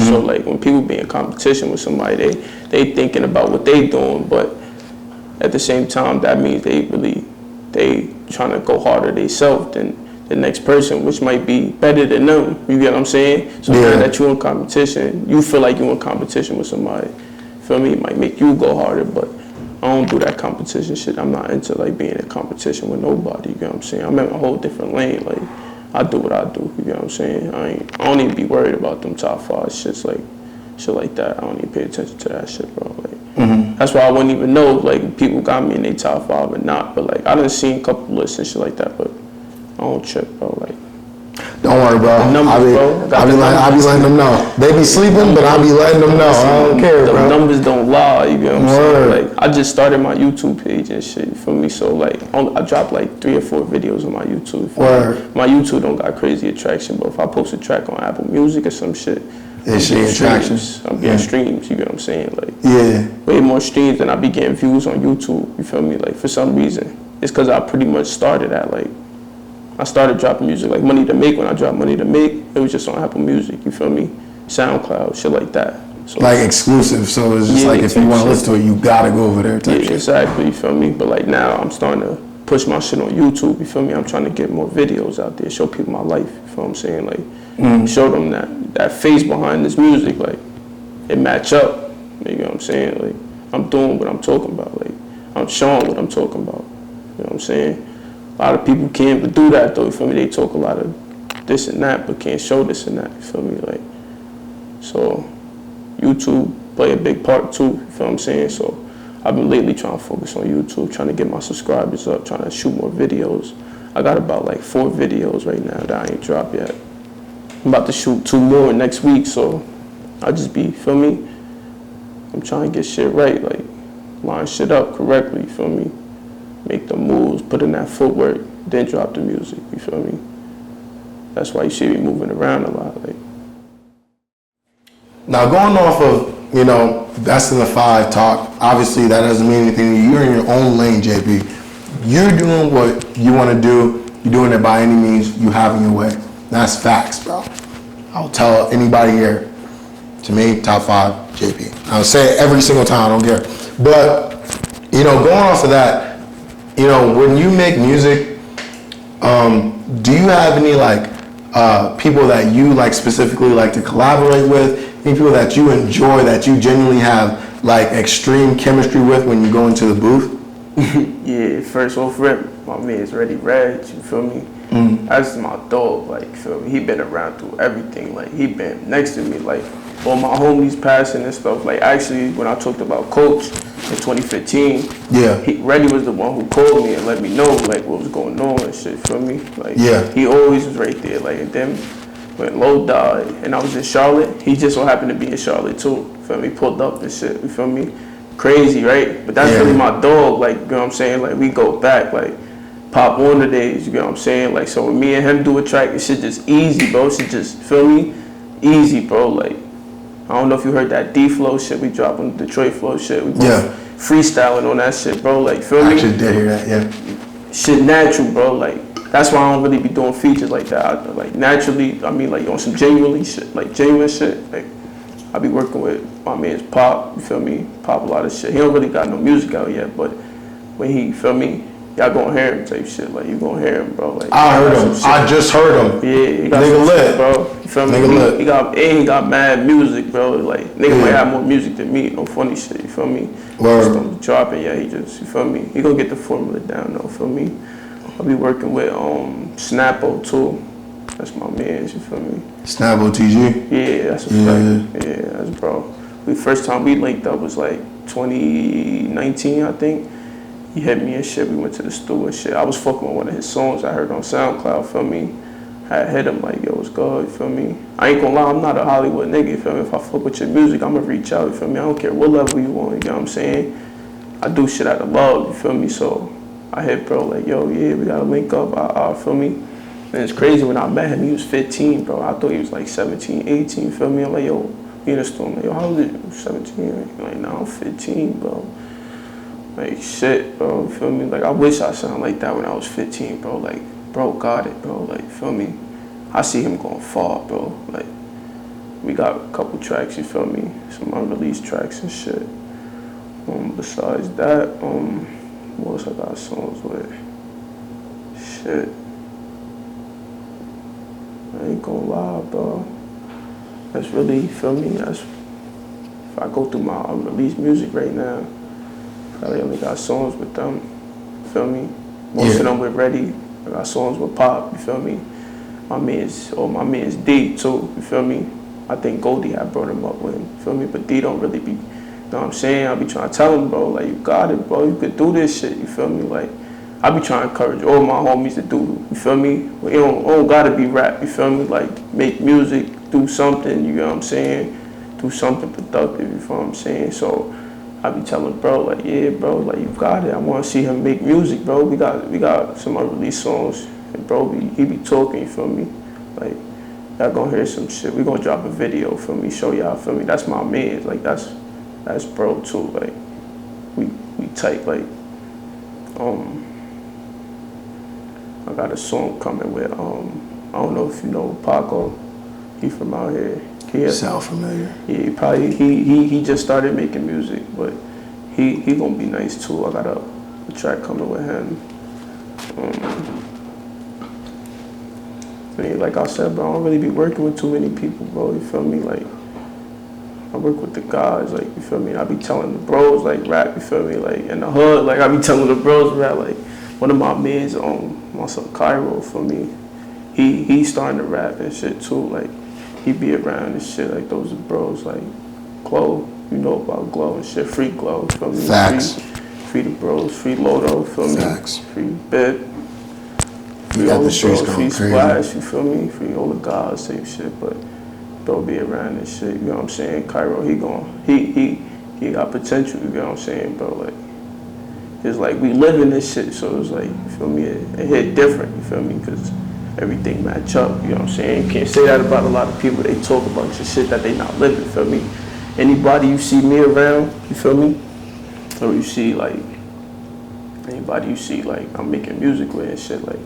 Speaker 2: So like when people be in competition with somebody, they thinking about what they doing, but at the same time, that means they trying to go harder themselves than the next person, which might be better than them. You get what I'm saying? So now that you're in competition, you feel like you're in competition with somebody. Feel me? It might make you go harder, but I don't do that competition shit. I'm not into like being in competition with nobody. You get what I'm saying? I'm in a whole different lane. Like I do what I do. You get what I'm saying? I don't even be worried about them top 5 shits like shit like that. I don't even pay attention to that shit, bro. Like that's why I wouldn't even know like people got me in their top 5 or not. But like I done seen a couple lists and shit like that, but I don't trip, bro. Like
Speaker 1: don't worry, bro. I be letting them know. They be sleeping, but I be letting them know. I don't care, bro.
Speaker 2: The numbers don't lie. You get what I'm saying? Like I just started my YouTube page and shit. You feel me? So like I dropped like 3 or 4 videos on my YouTube. My YouTube don't got crazy attraction, but if I post a track on Apple Music or some shit,
Speaker 1: it's getting attraction.
Speaker 2: I'm getting streams. You get what I'm saying? Like way more streams than I be getting views on YouTube. You feel me? Like for some reason, it's because I pretty much started at like. I started dropping music like Money to Make. When I dropped Money to Make, it was just on Apple Music, you feel me? SoundCloud, shit like that. So, like
Speaker 1: exclusive, so it's just like if you want to listen to it, you gotta go over there type shit.
Speaker 2: Exactly, you feel me? But like now I'm starting to push my shit on YouTube, you feel me? I'm trying to get more videos out there, show people my life, you feel what I'm saying? Like show them that face behind this music, like it match up, you know what I'm saying? Like I'm doing what I'm talking about, like I'm showing what I'm talking about, you know what I'm saying? A lot of people can't do that though, you feel me? They talk a lot of this and that, but can't show this and that, you feel me? Like, so YouTube play a big part too, you feel what I'm saying? So I've been lately trying to focus on YouTube, trying to get my subscribers up, trying to shoot more videos. I got about like 4 videos right now that I ain't dropped yet. I'm about to shoot 2 more next week, so I just be, feel me? I'm trying to get shit right, like line shit up correctly, you feel me? Make the moves, put in that footwork, then drop the music, you feel me? That's why you see me moving around a lot. Like.
Speaker 1: Now going off of, you know, best in the 5 talk, obviously that doesn't mean anything to you. You're in your own lane, JP. You're doing what you want to do. You're doing it by any means you have in your way. That's facts, bro. I'll tell anybody here, to me, top 5, JP. I'll say it every single time, I don't care. But, you know, going off of that, you know, when you make music, do you have any like people that you like specifically like to collaborate with? Any people that you enjoy, that you genuinely have like extreme chemistry with when you go into the booth?
Speaker 2: Yeah, first off rip, my man's Ready Reg, you feel me? That's my dog, like, you feel me? He been around through everything, like, he been next to me, like, all my homies passing and stuff. Like, actually, when I talked about Coach in 2015, Ready was the one who called me and let me know, like, what was going on and shit, feel me? Like, he always was right there, like, and then when Low died and I was in Charlotte, he just so happened to be in Charlotte too, feel me? Pulled up and shit, you feel me? Crazy, right? But that's really my dog, like, you know what I'm saying? Like, we go back, like, Pop Warner days, you know what I'm saying? Like, so when me and him do a track, this shit just easy, bro. Shit just, feel me? Easy, bro. Like, I don't know if you heard that D-Flow shit we dropped on the Detroit Flow shit. We both freestyling on that shit, bro. Like, feel me?
Speaker 1: I actually did hear that, yeah.
Speaker 2: Shit natural, bro. Like, that's why I don't really be doing features like that. Like, naturally, I mean, like, on some genuine shit, like, genuine shit, like, I be working with my man's Pop, you feel me? Pop a lot of shit. He don't really got no music out yet, but when he, feel me? Y'all gonna hear him type shit, like, you gonna hear him, bro. Like,
Speaker 1: I heard him. I just heard him.
Speaker 2: Yeah, he got
Speaker 1: nigga
Speaker 2: some
Speaker 1: lit,
Speaker 2: shit, bro. You feel me? He got mad music, bro. Like, nigga might have more music than me, no funny shit, you feel me? Just don't drop it, he just, you feel me? He gonna get the formula down, though, feel me? I'll be working with Snappo, too. That's my man, you feel me?
Speaker 1: Snappo TG?
Speaker 2: Yeah, that's a fact. Yeah, that's bro. The first time we linked up was like 2019, I think. He hit me and shit, we went to the studio and shit. I was fucking with one of his songs I heard on SoundCloud, feel me? I hit him like, yo, what's good, you feel me? I ain't gonna lie, I'm not a Hollywood nigga, you feel me? If I fuck with your music, I'ma reach out, you feel me? I don't care what level you on, you know what I'm saying? I do shit out of love, you feel me? So I hit bro like, yo, yeah, we gotta link up, feel me? And it's crazy, when I met him, he was 15, bro. I thought he was like 17, 18, you feel me? I'm like, yo, we in the store, I'm like, yo, how old is you? 17, He's like, nah, I'm 15, bro. Like, shit, bro, you feel me? Like, I wish I sounded like that when I was 15, bro. Like, bro got it, bro. Like, feel me? I see him going far, bro. Like, we got a couple tracks, you feel me? Some unreleased tracks and shit. Besides that, what else I got songs with? Shit. I ain't gonna lie, bro. That's really, you feel me? That's, if I go through my unreleased music right now, probably only got songs with them, you feel me? Most of them with Ready. I got songs with Pop, you feel me? My man's D too, you feel me? I think Goldie had brought him up with him, you feel me? But D don't really be, you know what I'm saying? I be trying to tell him, bro, like, you got it, bro. You could do this shit, you feel me? Like, I be trying to encourage all my homies to do, you feel me? Well, you don't gotta be rap, you feel me? Like, make music, do something, you know what I'm saying? Do something productive, you feel what I'm saying? So I be telling bro, like, yeah, bro, like, you got it. I want to see him make music, bro. We got some unreleased songs, and bro, he be talking, you feel me? Like, y'all gonna hear some shit. We gonna drop a video, feel me? Show y'all, feel me? That's my man. Like, that's bro too. Like, we tight. Like, I got a song coming with I don't know if you know Paco. He from out here.
Speaker 1: Sound familiar?
Speaker 2: Yeah, he just started making music, but he gonna be nice too. I got a track coming with him. I mean, like I said, bro, I don't really be working with too many people, bro. You feel me? Like, I work with the guys, like, you feel me? I be telling the bros, like, rap, you feel me? Like, in the hood, like, I be telling the bros rap. Like, one of my mans, my son Cairo, for me, he starting to rap and shit too. Like, he be around and shit, like, those are bros, like, Glow, you know about Glow and shit, free Glow, you feel me?
Speaker 1: Facts.
Speaker 2: Free the bros, free Lodo, feel me?
Speaker 1: Facts.
Speaker 2: Free Bit.
Speaker 1: You got the streets
Speaker 2: bros,
Speaker 1: going
Speaker 2: free
Speaker 1: crazy.
Speaker 2: Splash, you feel me? Free all the guys, type shit, but bro be around and shit, you know what I'm saying? Cairo, he got potential, you know what I'm saying, bro? Like, it's like we live in this shit, so it's like, you feel me? It hit different, you feel me? Because everything match up, you know what I'm saying? You can't say that about a lot of people. They talk a bunch of shit that they not living, feel me? Anybody you see me around, you feel me? Or you see, like, anybody you see, like, I'm making music with and shit, like,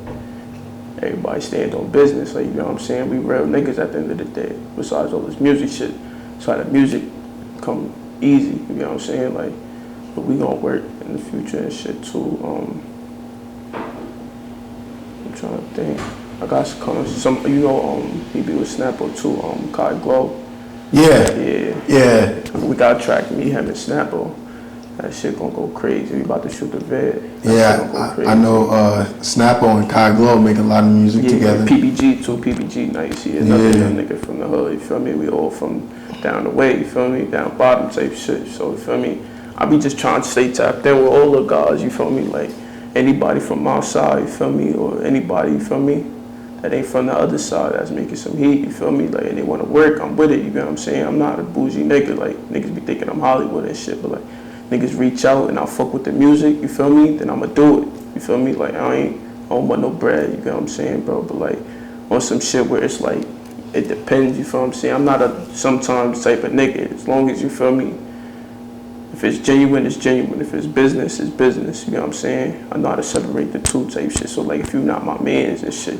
Speaker 2: everybody stand on business, like, you know what I'm saying? We real niggas at the end of the day, besides all this music shit. So that music come easy, you know what I'm saying? Like, but we gonna work in the future and shit too. I'm trying to think. I got some, you know, he be with Snappo too, Kai Glow. Yeah. We got a track, me, him, and Snappo. That shit gonna go crazy. We about to shoot the vid.
Speaker 1: I know Snappo and Kai Glow make a lot of music together.
Speaker 2: PBG too, PBG nice. Yeah, another young nigga from the hood, you feel me? We all from down the way, you feel me? Down bottom type shit, so you feel me? I be just trying to stay tapped in with all the guys, you feel me? Like, anybody from my side, you feel me? Or anybody, you feel me? That ain't from the other side that's making some heat, you feel me? Like, and they wanna work, I'm with it, you know what I'm saying? I'm not a bougie nigga, like, niggas be thinking I'm Hollywood and shit, but like, niggas reach out and I fuck with the music, you feel me? Then I'ma do it, you feel me? Like, I don't want no bread, you know what I'm saying, bro? But like, on some shit where it's like, it depends, you feel what I'm saying? I'm not a sometimes type of nigga, as long as you feel me? If it's genuine, it's genuine. If it's business, it's business, you know what I'm saying? I know how to separate the two type shit, so like, if you're not my mans and shit,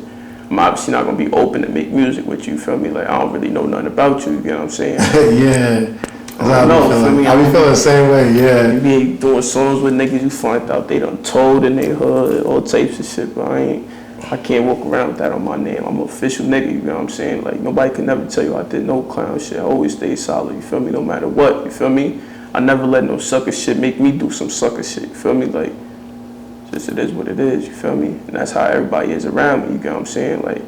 Speaker 2: I'm obviously not gonna be open to make music with you, feel me? Like, I don't really know nothing about you, you know what I'm saying?
Speaker 1: Yeah.
Speaker 2: I
Speaker 1: be feeling the same way, yeah.
Speaker 2: You be doing songs with niggas you find out they done told in their hood, all types of shit, but I can't walk around with that on my name. I'm an official nigga, you know what I'm saying? Like, nobody can never tell you I did no clown shit. I always stay solid, you feel me? No matter what, you feel me? I never let no sucker shit make me do some sucker shit, you feel me? Like, just it is what it is, you feel me? And that's how everybody is around me, you know what I'm saying? Like,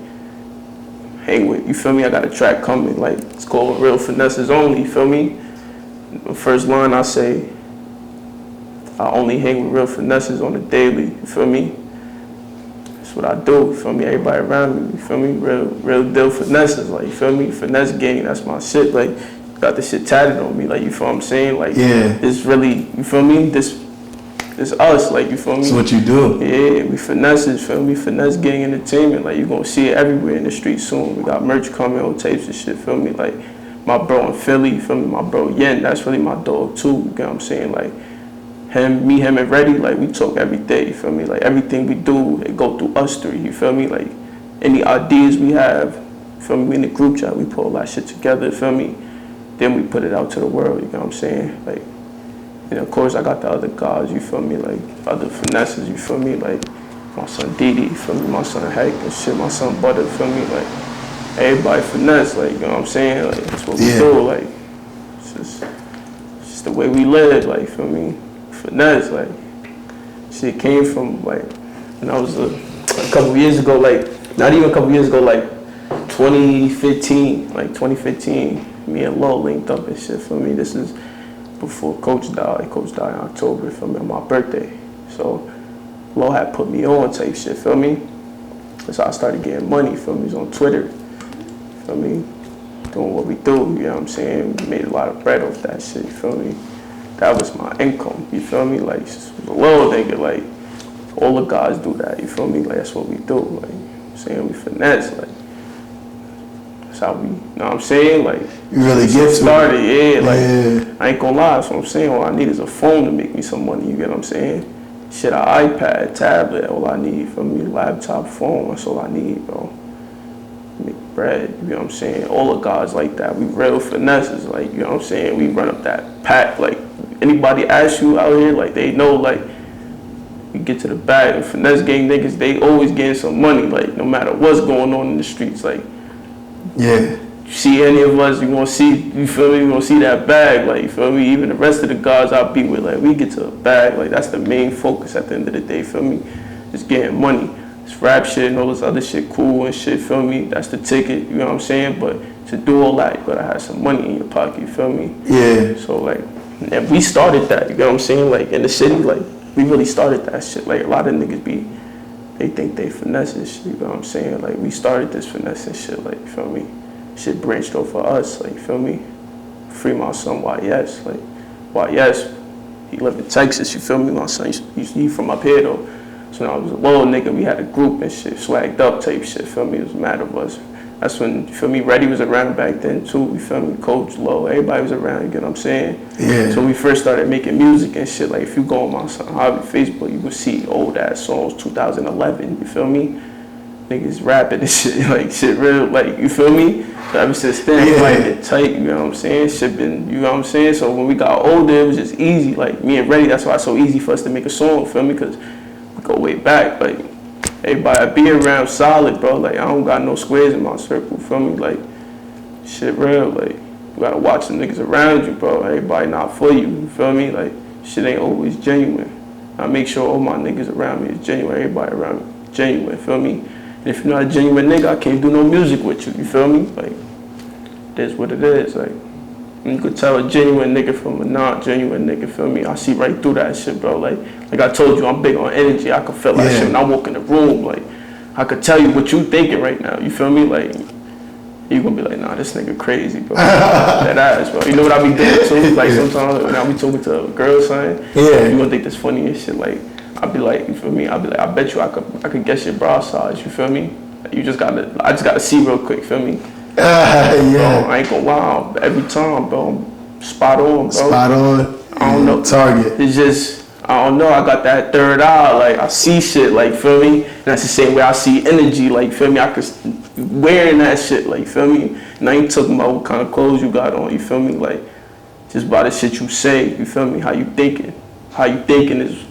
Speaker 2: hang with, you feel me? I got a track coming, like, it's called Real Finesses Only, you feel me? The first line I say, I only hang with real finesses on the daily, you feel me? That's what I do, you feel me? Everybody around me, you feel me? Real deal finesses, like, you feel me? Finesse gang, that's my shit, like, got this shit tatted on me, like, you feel what I'm saying? Like, it's really, you feel me? This us, like, you feel me?
Speaker 1: That's what you do.
Speaker 2: Yeah, we finesses, feel me? Finesse gang entertainment, like, you gonna see it everywhere in the street soon. We got merch coming on tapes and shit, feel me? Like, my bro in Philly, you feel me? My bro Yen, that's really my dog too, you know what I'm saying? Like, him and Reddy, like, we talk every day, you feel me? Like, everything we do, it go through us three, you feel me? Like, any ideas we have, feel me? We in the group chat, we put all that shit together, feel me? Then we put it out to the world, you know what I'm saying? Like, and of course I got the other guys, you feel me? Like, other finesses, you feel me? Like, my son Didi, you feel me? My son Hank and shit, my son Butter, you feel me? Like, everybody finesse, like, you know what I'm saying? Like, that's what we do, like, it's just the way we live, like, you feel me? Finesse, like, shit came from, like, when I was a couple years ago, like, not even a couple years ago, like, 2015, me and Lil linked up and shit, feel me? This is before Coach died. Coach died in October, feel me, on my birthday. So, Lil had put me on type shit, feel me? So I started getting money, feel me? It was on Twitter, feel me? Doing what we do, you know what I'm saying? We made a lot of bread off that shit, you feel me? That was my income, you feel me? Like, just a little nigga, like, all the guys do that, you feel me? Like, that's what we do, like, you know what I'm saying? We finesse, like, that's how we, you know what I'm saying? Like,
Speaker 1: you really get
Speaker 2: started, yeah, like, I ain't gonna lie, that's what I'm saying. All I need is a phone to make me some money, you get what I'm saying? Shit, an iPad, tablet, all I need, for me, laptop, phone, that's all I need, bro. Make bread, you know what I'm saying? All the guys like that, we real finesses, like, you know what I'm saying? We run up that pack, like, anybody ask you out here, like, they know, like, you get to the bag, and finesse gang niggas, they always getting some money, like, no matter what's going on in the streets, like,
Speaker 1: yeah.
Speaker 2: You see any of us, you gonna see, you feel me, you gonna see that bag, like, you feel me? Even the rest of the guys I be with, like, we get to a bag, like, that's the main focus at the end of the day, feel me? Just getting money. This rap shit and all this other shit cool and shit, feel me? That's the ticket, you know what I'm saying? But to do all that, you gotta have some money in your pocket, you feel me?
Speaker 1: Yeah.
Speaker 2: So, like, and we started that, you know what I'm saying? Like, in the city, like, we really started that shit. Like, a lot of niggas they think they finesse and shit, you know what I'm saying? Like, we started this finesse and shit, like, you feel me? Shit branched off for us, like, you feel me? Free my son YS, like, YS, he lived in Texas, you feel me? My son, he from up here though. So when I was a little nigga, we had a group and shit, swagged up type shit, feel me? It was mad of us. That's when, you feel me, Reddy was around back then too, you feel me? Coach, Low, everybody was around, you get what I'm saying?
Speaker 1: Yeah.
Speaker 2: So we first started making music and shit, like, if you go on my son Hobby Facebook, you will see old ass songs, 2011, you feel me? Niggas rapping and shit, like, shit real, like, you feel me? So ever since then, everybody been tight, you know what I'm saying? Shit been, you know what I'm saying? So when we got older, it was just easy, like, me and Reddy, that's why it's so easy for us to make a song, feel me? Because we go way back, like, everybody I be around solid, bro, like, I don't got no squares in my circle, feel me? Like, shit real, like, you gotta watch the niggas around you, bro. Everybody not for you feel me? Like, shit ain't always genuine. I make sure all my niggas around me is genuine, everybody around me is genuine, feel me? If you're not a genuine nigga, I can't do no music with you, you feel me? Like, that's what it is, like, you could tell a genuine nigga from a not genuine nigga, feel me? I see right through that shit, bro. Like I told you, I'm big on energy. I can feel that shit when I walk in the room. Like, I could tell you what you thinking right now, you feel me? Like, you gonna be like, nah, this nigga crazy, bro. That ass, bro. You know what I be doing too? Like, sometimes when I be talking to a girl or something, you gonna think that's funny and shit, like, I'd be like, you feel me? I'd be like, I bet you I could guess your bra size, you feel me? I just gotta see real quick, feel me? Bro, I ain't gonna lie, every time, bro, I'm spot on, bro.
Speaker 1: Spot on.
Speaker 2: I don't know.
Speaker 1: Target.
Speaker 2: It's just, I don't know, I got that third eye, like, I see shit, like, feel me? And that's the same way I see energy, like, feel me? I could, wearing that shit, like, feel me? And I ain't talking about what kind of clothes you got on, you feel me? Like, just by the shit you say, you feel me? How you thinking is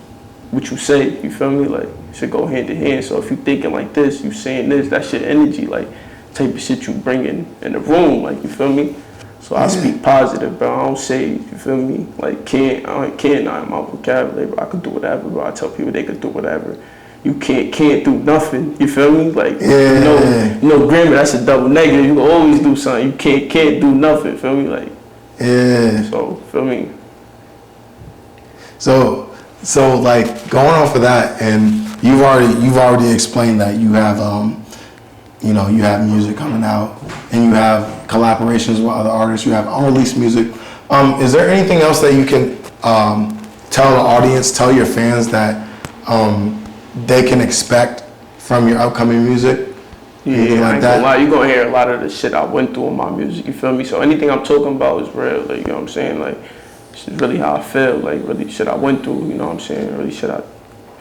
Speaker 2: what you say, you feel me? Like, should go hand in hand. So if you thinking like this, you saying this, that shit energy, like, type of shit you bring in the room, like, you feel me? So I speak positive, bro. I don't say, you feel me? Like, I can't not in my vocabulary, bro. I could do whatever, bro. I tell people they could do whatever. You can't do nothing, you feel me? Like, you know, grammar, that's a double negative. You can always do something. You can't do nothing, feel me? Like, so, feel me?
Speaker 1: So like, going off of that, and you've already explained that you have you know, you have music coming out and you have collaborations with other artists, you have unreleased music. Is there anything else that you can tell the audience, tell your fans that they can expect from your upcoming music?
Speaker 2: Yeah, like, I ain't gonna lie, you're gonna hear a lot of the shit I went through in my music, you feel me? So anything I'm talking about is real, like, you know what I'm saying? Like, it's really how I feel, like, really shit I went through, you know what I'm saying? Really shit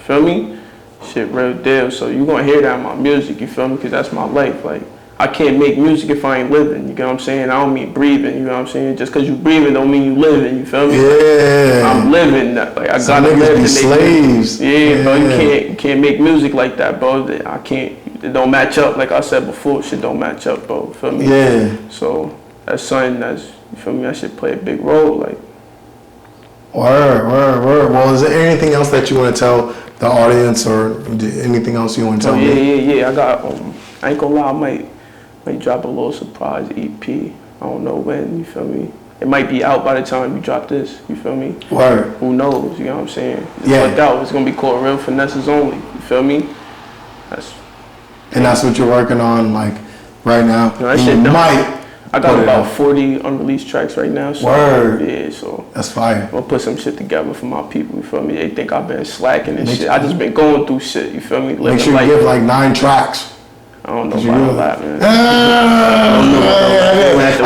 Speaker 2: feel me? Shit real deal. So you gonna hear that in my music, you feel me? Cause that's my life. Like, I can't make music if I ain't living. You get what I'm saying? I don't mean breathing. You know what I'm saying? Just because you breathing don't mean you living. You feel me?
Speaker 1: Yeah.
Speaker 2: I'm living. Like I gotta live.
Speaker 1: Be slaves.
Speaker 2: Yeah, bro. You can't make music like that, bro. I can't. It don't match up. Like I said before, shit don't match up, bro. You feel me?
Speaker 1: Yeah.
Speaker 2: So that's something that's, you feel me? That should play a big role. Like.
Speaker 1: Word. Well, is there anything else that you want to tell the audience, or anything else you want to tell me?
Speaker 2: Yeah. I got. I ain't gonna lie. I might drop a little surprise EP. I don't know when. You feel me? It might be out by the time you drop this. You feel me?
Speaker 1: Word.
Speaker 2: Who knows? You know what I'm saying?
Speaker 1: Yeah.
Speaker 2: Look out. It's gonna be called Real Finesses Only. You feel me?
Speaker 1: That's what you're working on, like right now.
Speaker 2: That shit done. I got about 40 unreleased tracks right now. So,
Speaker 1: Word.
Speaker 2: Yeah, so.
Speaker 1: That's fire.
Speaker 2: I'm gonna put some shit together for my people, you feel me? They think I've been slacking and shit. I just been going through shit, you feel me?
Speaker 1: Make sure you give like 9 tracks.
Speaker 2: I don't know about that, man.
Speaker 1: I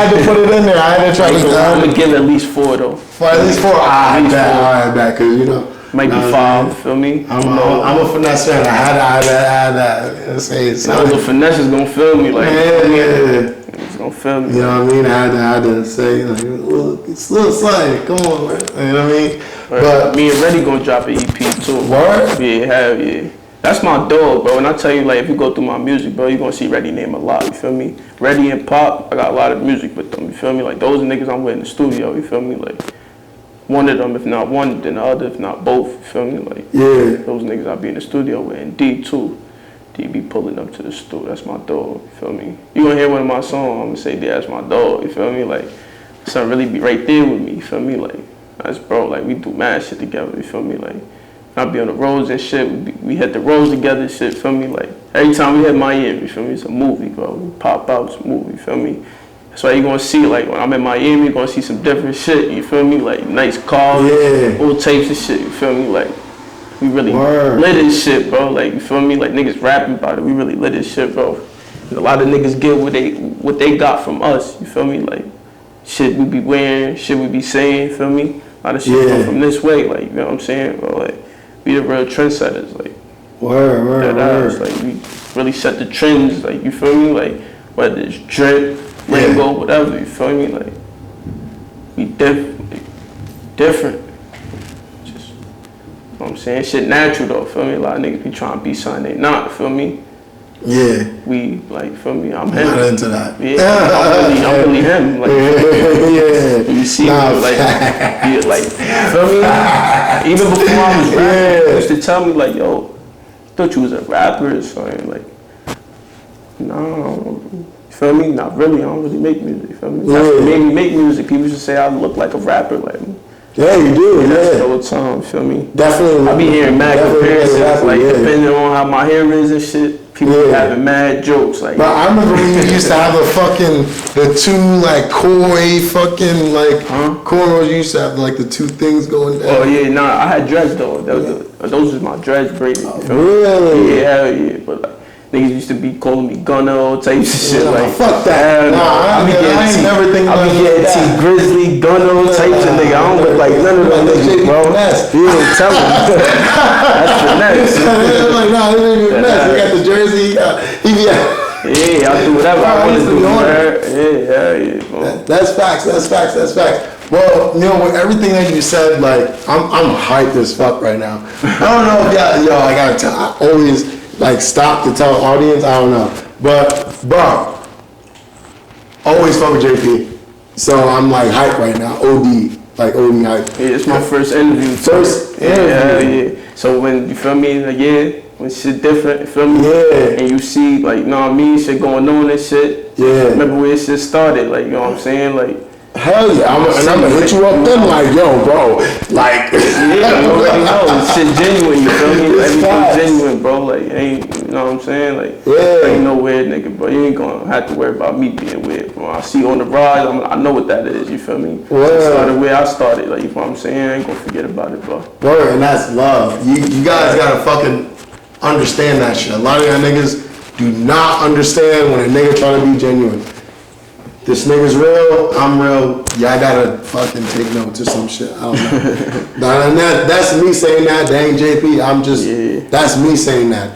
Speaker 1: had to put it in there. I had to try to.
Speaker 2: I'm gonna give at least 4 though.
Speaker 1: At least 4? I bet, because you know.
Speaker 2: Might be 5, you feel me?
Speaker 1: I'm a Finesse fan. I had that. Say it.
Speaker 2: The Finesse is gonna feel me, like.
Speaker 1: Yeah.
Speaker 2: It's gonna feel me.
Speaker 1: You know what I mean? I had to say, like, it's a little slight. Come on, man. You know what I mean?
Speaker 2: Right.
Speaker 1: But
Speaker 2: me and Reddy gonna drop an EP too.
Speaker 1: Word?
Speaker 2: Yeah, hell yeah. That's my dog, bro. And I tell you, like, if you go through my music, bro, you gonna see Reddy name a lot. You feel me? Reddy and Pop, I got a lot of music with them. You feel me? Like, those niggas I'm with in the studio. You feel me? Like. One of them, if not one, then the other, if not both. You feel me? Like,
Speaker 1: yeah.
Speaker 2: Those niggas I be in the studio with. And D too. D be pulling up to the studio. That's my dog. You feel me? You gonna hear one of my songs, I'm gonna say, yeah, that's my dog. You feel me? Like, something really be right there with me. You feel me? Like, that's bro. Like, we do mad shit together. You feel me? Like, I be on the roads and shit. We hit the roads together and shit. You feel me? Like, every time we hit Miami, you feel me? It's a movie, bro. We pop out, it's a movie. You feel me? That's why you're gonna see, like, when I'm in Miami, you're gonna see some different shit, you feel me? Like, nice cars, all types of shit, you feel me? Like, we really lit this shit, bro. Like, you feel me? Like, niggas rapping about it, we really lit this shit, bro. And a lot of niggas get what they got from us, you feel me? Like, shit we be wearing, shit we be saying, you feel me? A lot of shit come from this way, like, you know what I'm saying, bro? Like, we the real trendsetters, like.
Speaker 1: Word.
Speaker 2: Like, we really set the trends, like, you feel me? Like, whether it's drip, Rainbow, whatever, you feel me? Like, we different. Just, you know what I'm saying? Shit natural though, feel me? A lot of niggas be trying to be something they not, feel me?
Speaker 1: Yeah.
Speaker 2: We, like, feel me? I'm him.
Speaker 1: Not into that.
Speaker 2: Yeah, I'm really him. Like,
Speaker 1: yeah.
Speaker 2: You see me, like, yeah, like, feel me? Even before I was rapping, they used to tell me, like, yo, I thought you was a rapper or something. Like, no. Feel me? Not really. I don't really make music. Feel me? That's what made me make music. People used to say I look like a rapper. Like,
Speaker 1: yeah, you do.
Speaker 2: That's the whole time. Feel me?
Speaker 1: Definitely.
Speaker 2: I be hearing mad comparisons. Like, depending on how my hair is and shit, people be having mad jokes. Like,
Speaker 1: but I remember when you used to have the 2 like koi fucking like cornrows. You used to have like the 2 things going down.
Speaker 2: Oh yeah, nah. I had dreads though. Those was my dreads braided.
Speaker 1: Really?
Speaker 2: Yeah, hell yeah. But like. Niggas used to be calling me Gunner, all types of shit. Like,
Speaker 1: fuck that.
Speaker 2: I be getting T Grizzly, Gunner, all types of nigga. I don't look like none of them niggas, bro. Yeah, tell him. That's Finesse.
Speaker 1: Like, nah, this ain't Finesse. He got the jersey.
Speaker 2: Yeah, I do whatever I want to do. Yeah, bro.
Speaker 1: That's facts. Well, you know, with everything that you said, like, I'm hyped as fuck right now. I don't know if y'all, I gotta tell, I always like stop to tell the audience, I don't know. But, bro, always fuck with JP. So I'm like hyped right now, OD hype.
Speaker 2: Yeah, it's my first interview. Yeah. So when, you feel me, like, when shit different, you feel me?
Speaker 1: Yeah.
Speaker 2: And you see, like, you know what I mean, shit going on and shit.
Speaker 1: Yeah.
Speaker 2: Remember where shit started, like, you know what I'm saying? Like,
Speaker 1: hell yeah, I'm gonna hit you up then, like, yo, bro, like.
Speaker 2: Yeah, you already know, shit genuine, you feel me? Everything genuine, bro, like, ain't, you know what I'm saying? Like, ain't no weird nigga, bro. You ain't gonna have to worry about me being weird, bro. I see on the rise, I know what that is, you feel me? It started where I started, like, you know what I'm saying? I ain't gonna forget about it, bro.
Speaker 1: Bro, and that's love. You guys gotta fucking understand that shit. A lot of y'all niggas do not understand when a nigga try to be genuine. This nigga's real, I'm real, y'all gotta fucking take notes or some shit, I don't know. That's me saying that, dang JP, I'm just, that's me saying that.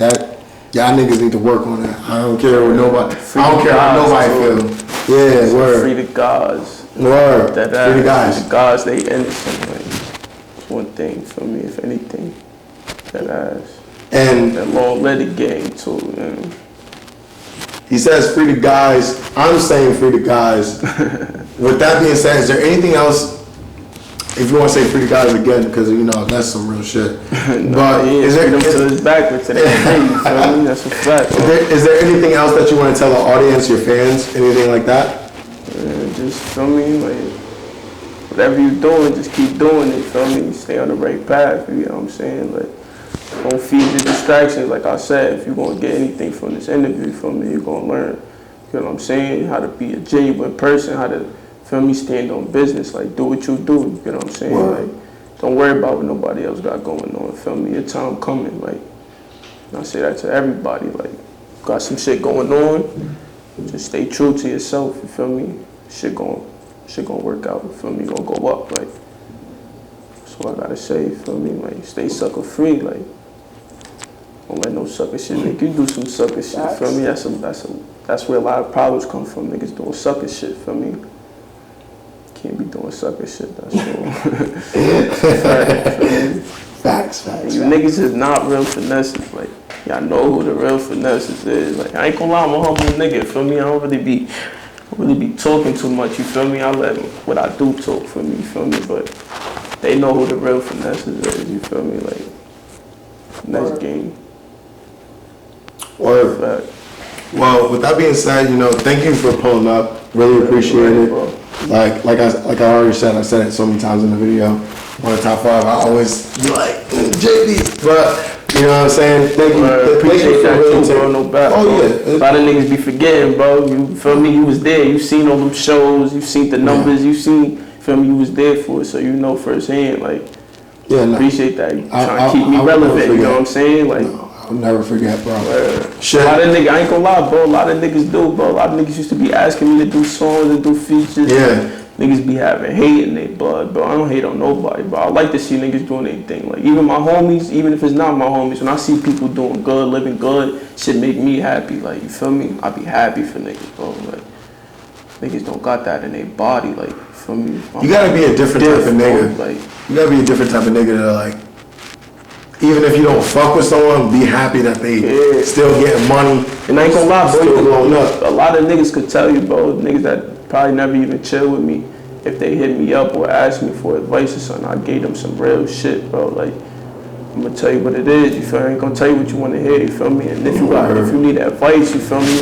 Speaker 1: Y'all niggas need to work on that. I don't care what nobody. I don't care how nobody feel. Yeah, word.
Speaker 2: Free the gods.
Speaker 1: Word.
Speaker 2: That
Speaker 1: Free the guys.
Speaker 2: The gods, they innocent. Like, it's one thing for me, if anything. That ass.
Speaker 1: And
Speaker 2: that long legged game too. Man.
Speaker 1: He says free the guys. I'm saying free the guys. With that being said, is there anything else? If you want to say free the guys again, because you know that's some real shit. But
Speaker 2: is there to his backwards today? You feel me? That's a fact.
Speaker 1: Is there anything else that you want to tell the audience, your fans, anything like that?
Speaker 2: Just feel me, like whatever you're doing, just keep doing it. Feel me? Stay on the right path. You know what I'm saying? Like don't feed the distractions. Like I said, if you're gonna get anything from this interview, from me, you're gonna learn. You know what I'm saying? How to be a genuine person. How to feel me, stand on business, like do what you do, you know what I'm saying? Wow. Like don't worry about what nobody else got going on, feel me, your time coming, like and I say that to everybody, like got some shit going on, just stay true to yourself, you feel me? Shit gonna work out, you feel me, gonna go up, like that's what I gotta say, you feel me? Like stay sucker free, like don't let no sucker shit make you do some sucker shit, you feel me? That's where a lot of problems come from, niggas doing sucker shit, feel me? Can't be doing sucker shit, that's all.
Speaker 1: Facts.
Speaker 2: You niggas is not real finesses, like, y'all know who the real finesses is. Like, I ain't gonna lie, I'm a humble nigga, feel me? I don't really be talking too much, you feel me? I let what I do talk for me, you feel me? But they know who the real finesses is, you feel me? Like, finesse game.
Speaker 1: Word. Well, with that being said, you know, thank you for pulling up. Really appreciate it. Bro. Like I already said, I said it so many times in the video. On the top 5, I always be like JD, but you know what I'm saying. Thank you.
Speaker 2: Appreciate that too, bro. No bad.
Speaker 1: Oh yeah.
Speaker 2: A lot of niggas be forgetting, bro. You feel me? You was there. You seen all them shows. You seen the numbers. You seen. Feel me? You was there for it, so you know firsthand. Like, appreciate that. You trying to keep me relevant. You know what I'm saying? Like.
Speaker 1: No. I'll never forget, bro.
Speaker 2: Shit. A lot of niggas, I ain't gonna lie, bro. A lot of niggas do, bro. A lot of niggas used to be asking me to do songs and do features.
Speaker 1: Yeah.
Speaker 2: Niggas be having hate in their blood, bro. I don't hate on nobody, bro. I like to see niggas doing their thing. Like, even my homies, even if it's not my homies, when I see people doing good, living good, shit make me happy. Like, you feel me? I be happy for niggas, bro. Like, niggas don't got that in their body. Like, you feel me?
Speaker 1: You gotta be a different type of nigga. Like, you gotta be a different type of nigga that, like, even if you don't fuck with someone, be happy that they still getting money.
Speaker 2: And I ain't gonna lie, bro. A lot of niggas could tell you, bro, niggas that probably never even chill with me, if they hit me up or ask me for advice or something, I gave them some real shit, bro. Like, I'm gonna tell you what it is, you feel me? I ain't gonna tell you what you wanna hear, you feel me? And if you need advice, you feel me?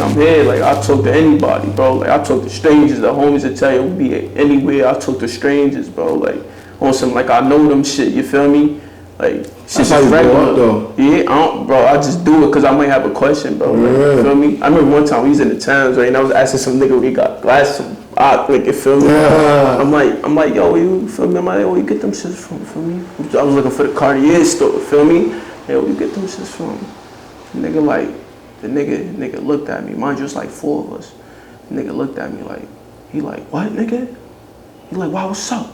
Speaker 2: I'm here, like, I talk to anybody, bro. Like, I talk to strangers, the homies that tell you be anywhere, I talk to strangers, bro. Like, on some, like, I know them shit, you feel me? Like, shit's regular. Though. Yeah, I just do it because I might have a question, bro. Like, you feel me? I remember one time we was in the towns, right, and I was asking some nigga where he got glasses, like, you feel me? Yeah. I'm like, yo, you feel me? I'm like, yo, where you get them shits from, you feel me? I was looking for the Cartier store, feel me? Yo, where you get them shits from? The nigga looked at me. Mind you, it's like 4 of us. The nigga looked at me like, he like, what, nigga? He like, wow, what's up?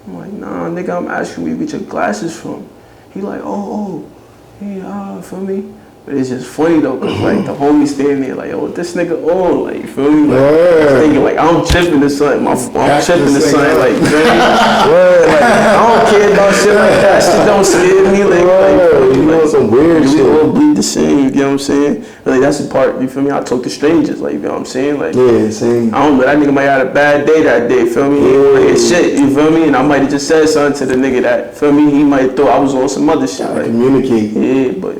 Speaker 2: I'm like, nah, nigga, I'm asking where you get your glasses from. He like, yeah, feel me? But it's just funny though, cause like the homie standing there like, yo, what this nigga on? Like, you feel me? Like, I'm thinking like, I'm tripping or something. I'm tripping or something. Like, you feel me? Like, I don't care about shit like that. Shit don't scare me. Like,
Speaker 1: you know, some weird shit.
Speaker 2: We all bleed the same. You know what I'm saying? Like, that's the part. You feel me? I talk to strangers. Like, you know what I'm saying? Like,
Speaker 1: yeah, same.
Speaker 2: I don't know. That nigga might have had a bad day that day. Feel me? He ain't wanna hear shit. You feel me? And I might have just said something to the nigga that, feel me? He might have thought I was on some other shit. Like,
Speaker 1: communicate.
Speaker 2: Yeah, but.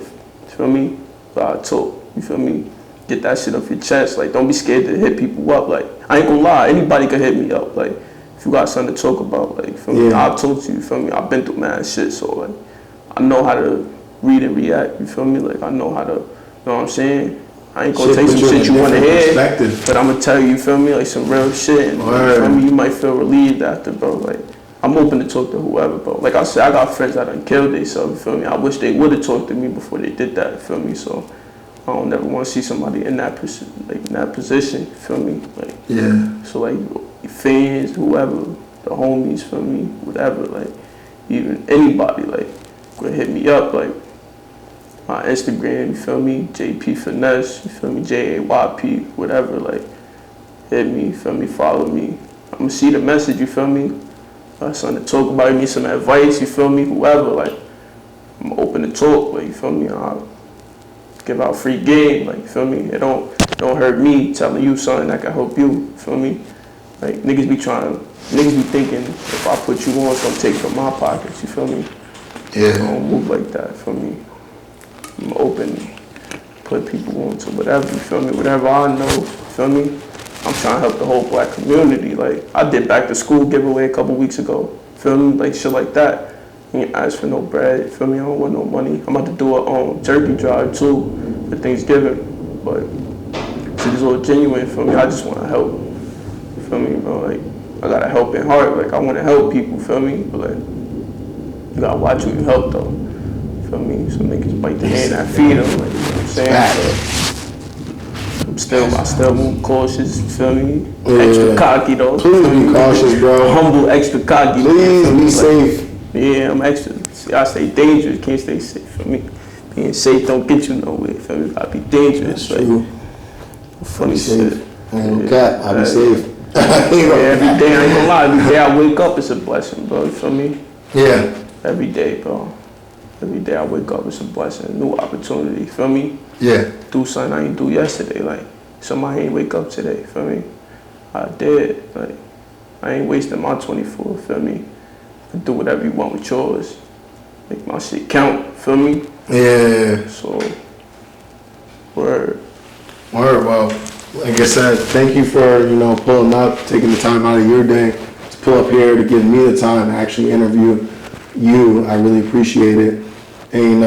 Speaker 2: Feel me? I talk. You feel me? Get that shit off your chest. Like, don't be scared to hit people up. Like, I ain't gonna lie. Anybody can hit me up. Like, if you got something to talk about, like, feel me? I'll talk to you. Feel me? I've been through mad shit, so like, I know how to read and react. You feel me? Like, I know how to. You know what I'm saying? I ain't gonna tell you some shit you wanna hear, but I'm gonna tell you. You feel me? Like some real shit. And, you feel me? You might feel relieved after, bro. Like, I'm open to talk to whoever, bro. Like I said, I got friends that done killed themselves, you feel me? I wish they would have talked to me before they did that, you feel me? So I don't never want to see somebody in that position, you feel me? Like,
Speaker 1: yeah.
Speaker 2: So like fans, whoever, the homies, feel me? Whatever, like even anybody, like, go hit me up, like my Instagram, you feel me? Jayp Finesse, you feel me? Jayp, whatever, like, hit me, you feel me? Follow me. I'm gonna see the message, you feel me? Something to talk about, give me some advice, you feel me? Whoever, like, I'm open to talk, like, you feel me? I'll give out free game, like, you feel me? It don't hurt me telling you something that can help you, you feel me? Like, niggas be thinking if I put you on, it's gonna take from my pockets, you feel me?
Speaker 1: Yeah.
Speaker 2: I don't move like that, you feel me? I'm open, put people on to whatever, you feel me? Whatever I know, you feel me? I'm trying to help the whole black community. Like, I did back to school giveaway a couple weeks ago, feel me? Like, shit like that. You ain't ask for no bread, feel me? I don't want no money. I'm about to do a turkey drive too for Thanksgiving, but shit is all genuine, feel me? I just want to help, feel me, bro? Like, I got a helping heart, like, I want to help people, feel me? But, like, you gotta watch who you help, though. Feel me? Some niggas bite the hand that feed them, like, you know what I'm saying? So, I still move cautious, feel me? Extra cocky, though.
Speaker 1: Please be cautious, bro.
Speaker 2: Humble, extra cocky.
Speaker 1: Please be
Speaker 2: like,
Speaker 1: safe.
Speaker 2: Yeah, I'm extra. See, I stay dangerous, can't stay safe, feel me? Being safe don't get you nowhere, feel me? Gotta be dangerous,
Speaker 1: That's
Speaker 2: like,
Speaker 1: true.
Speaker 2: funny
Speaker 1: safe.
Speaker 2: shit.
Speaker 1: No cap, I'll be safe.
Speaker 2: Yeah, every day, I ain't gonna lie, every day I wake up, it's a blessing, bro, you feel me?
Speaker 1: Yeah.
Speaker 2: Every day, bro. Every day I wake up, it's a blessing, new opportunity, feel me?
Speaker 1: Yeah.
Speaker 2: Do something I ain't do yesterday, like, somebody ain't wake up today, feel me? I did, like, I ain't wasting my 24, feel me? Do whatever you want with yours. Make my shit count, feel me?
Speaker 1: Yeah.
Speaker 2: So, word.
Speaker 1: Well, like I said, thank you for, pulling up, taking the time out of your day to pull up here to give me the time to actually interview you. I really appreciate it. And,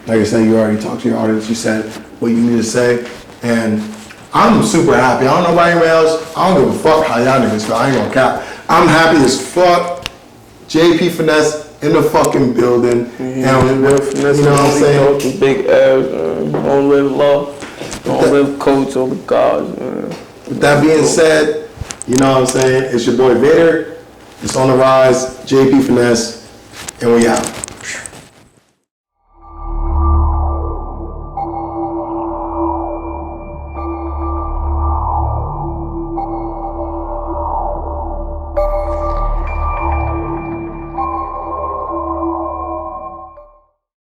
Speaker 1: like I said, you already talked to your audience. You said what you need to say. And I'm super happy. I don't know about anybody else. I don't give a fuck how y'all niggas feel. I ain't gonna cap. I'm happy as fuck. Jayp Finesse in the fucking building. And,
Speaker 2: Real finesse,
Speaker 1: you know what I'm saying?
Speaker 2: Some big abs, don't live love, don't live coach over gods, man.
Speaker 1: With that being said, you know what I'm saying? It's your boy Vader. It's on the rise. Jayp Finesse. And we out.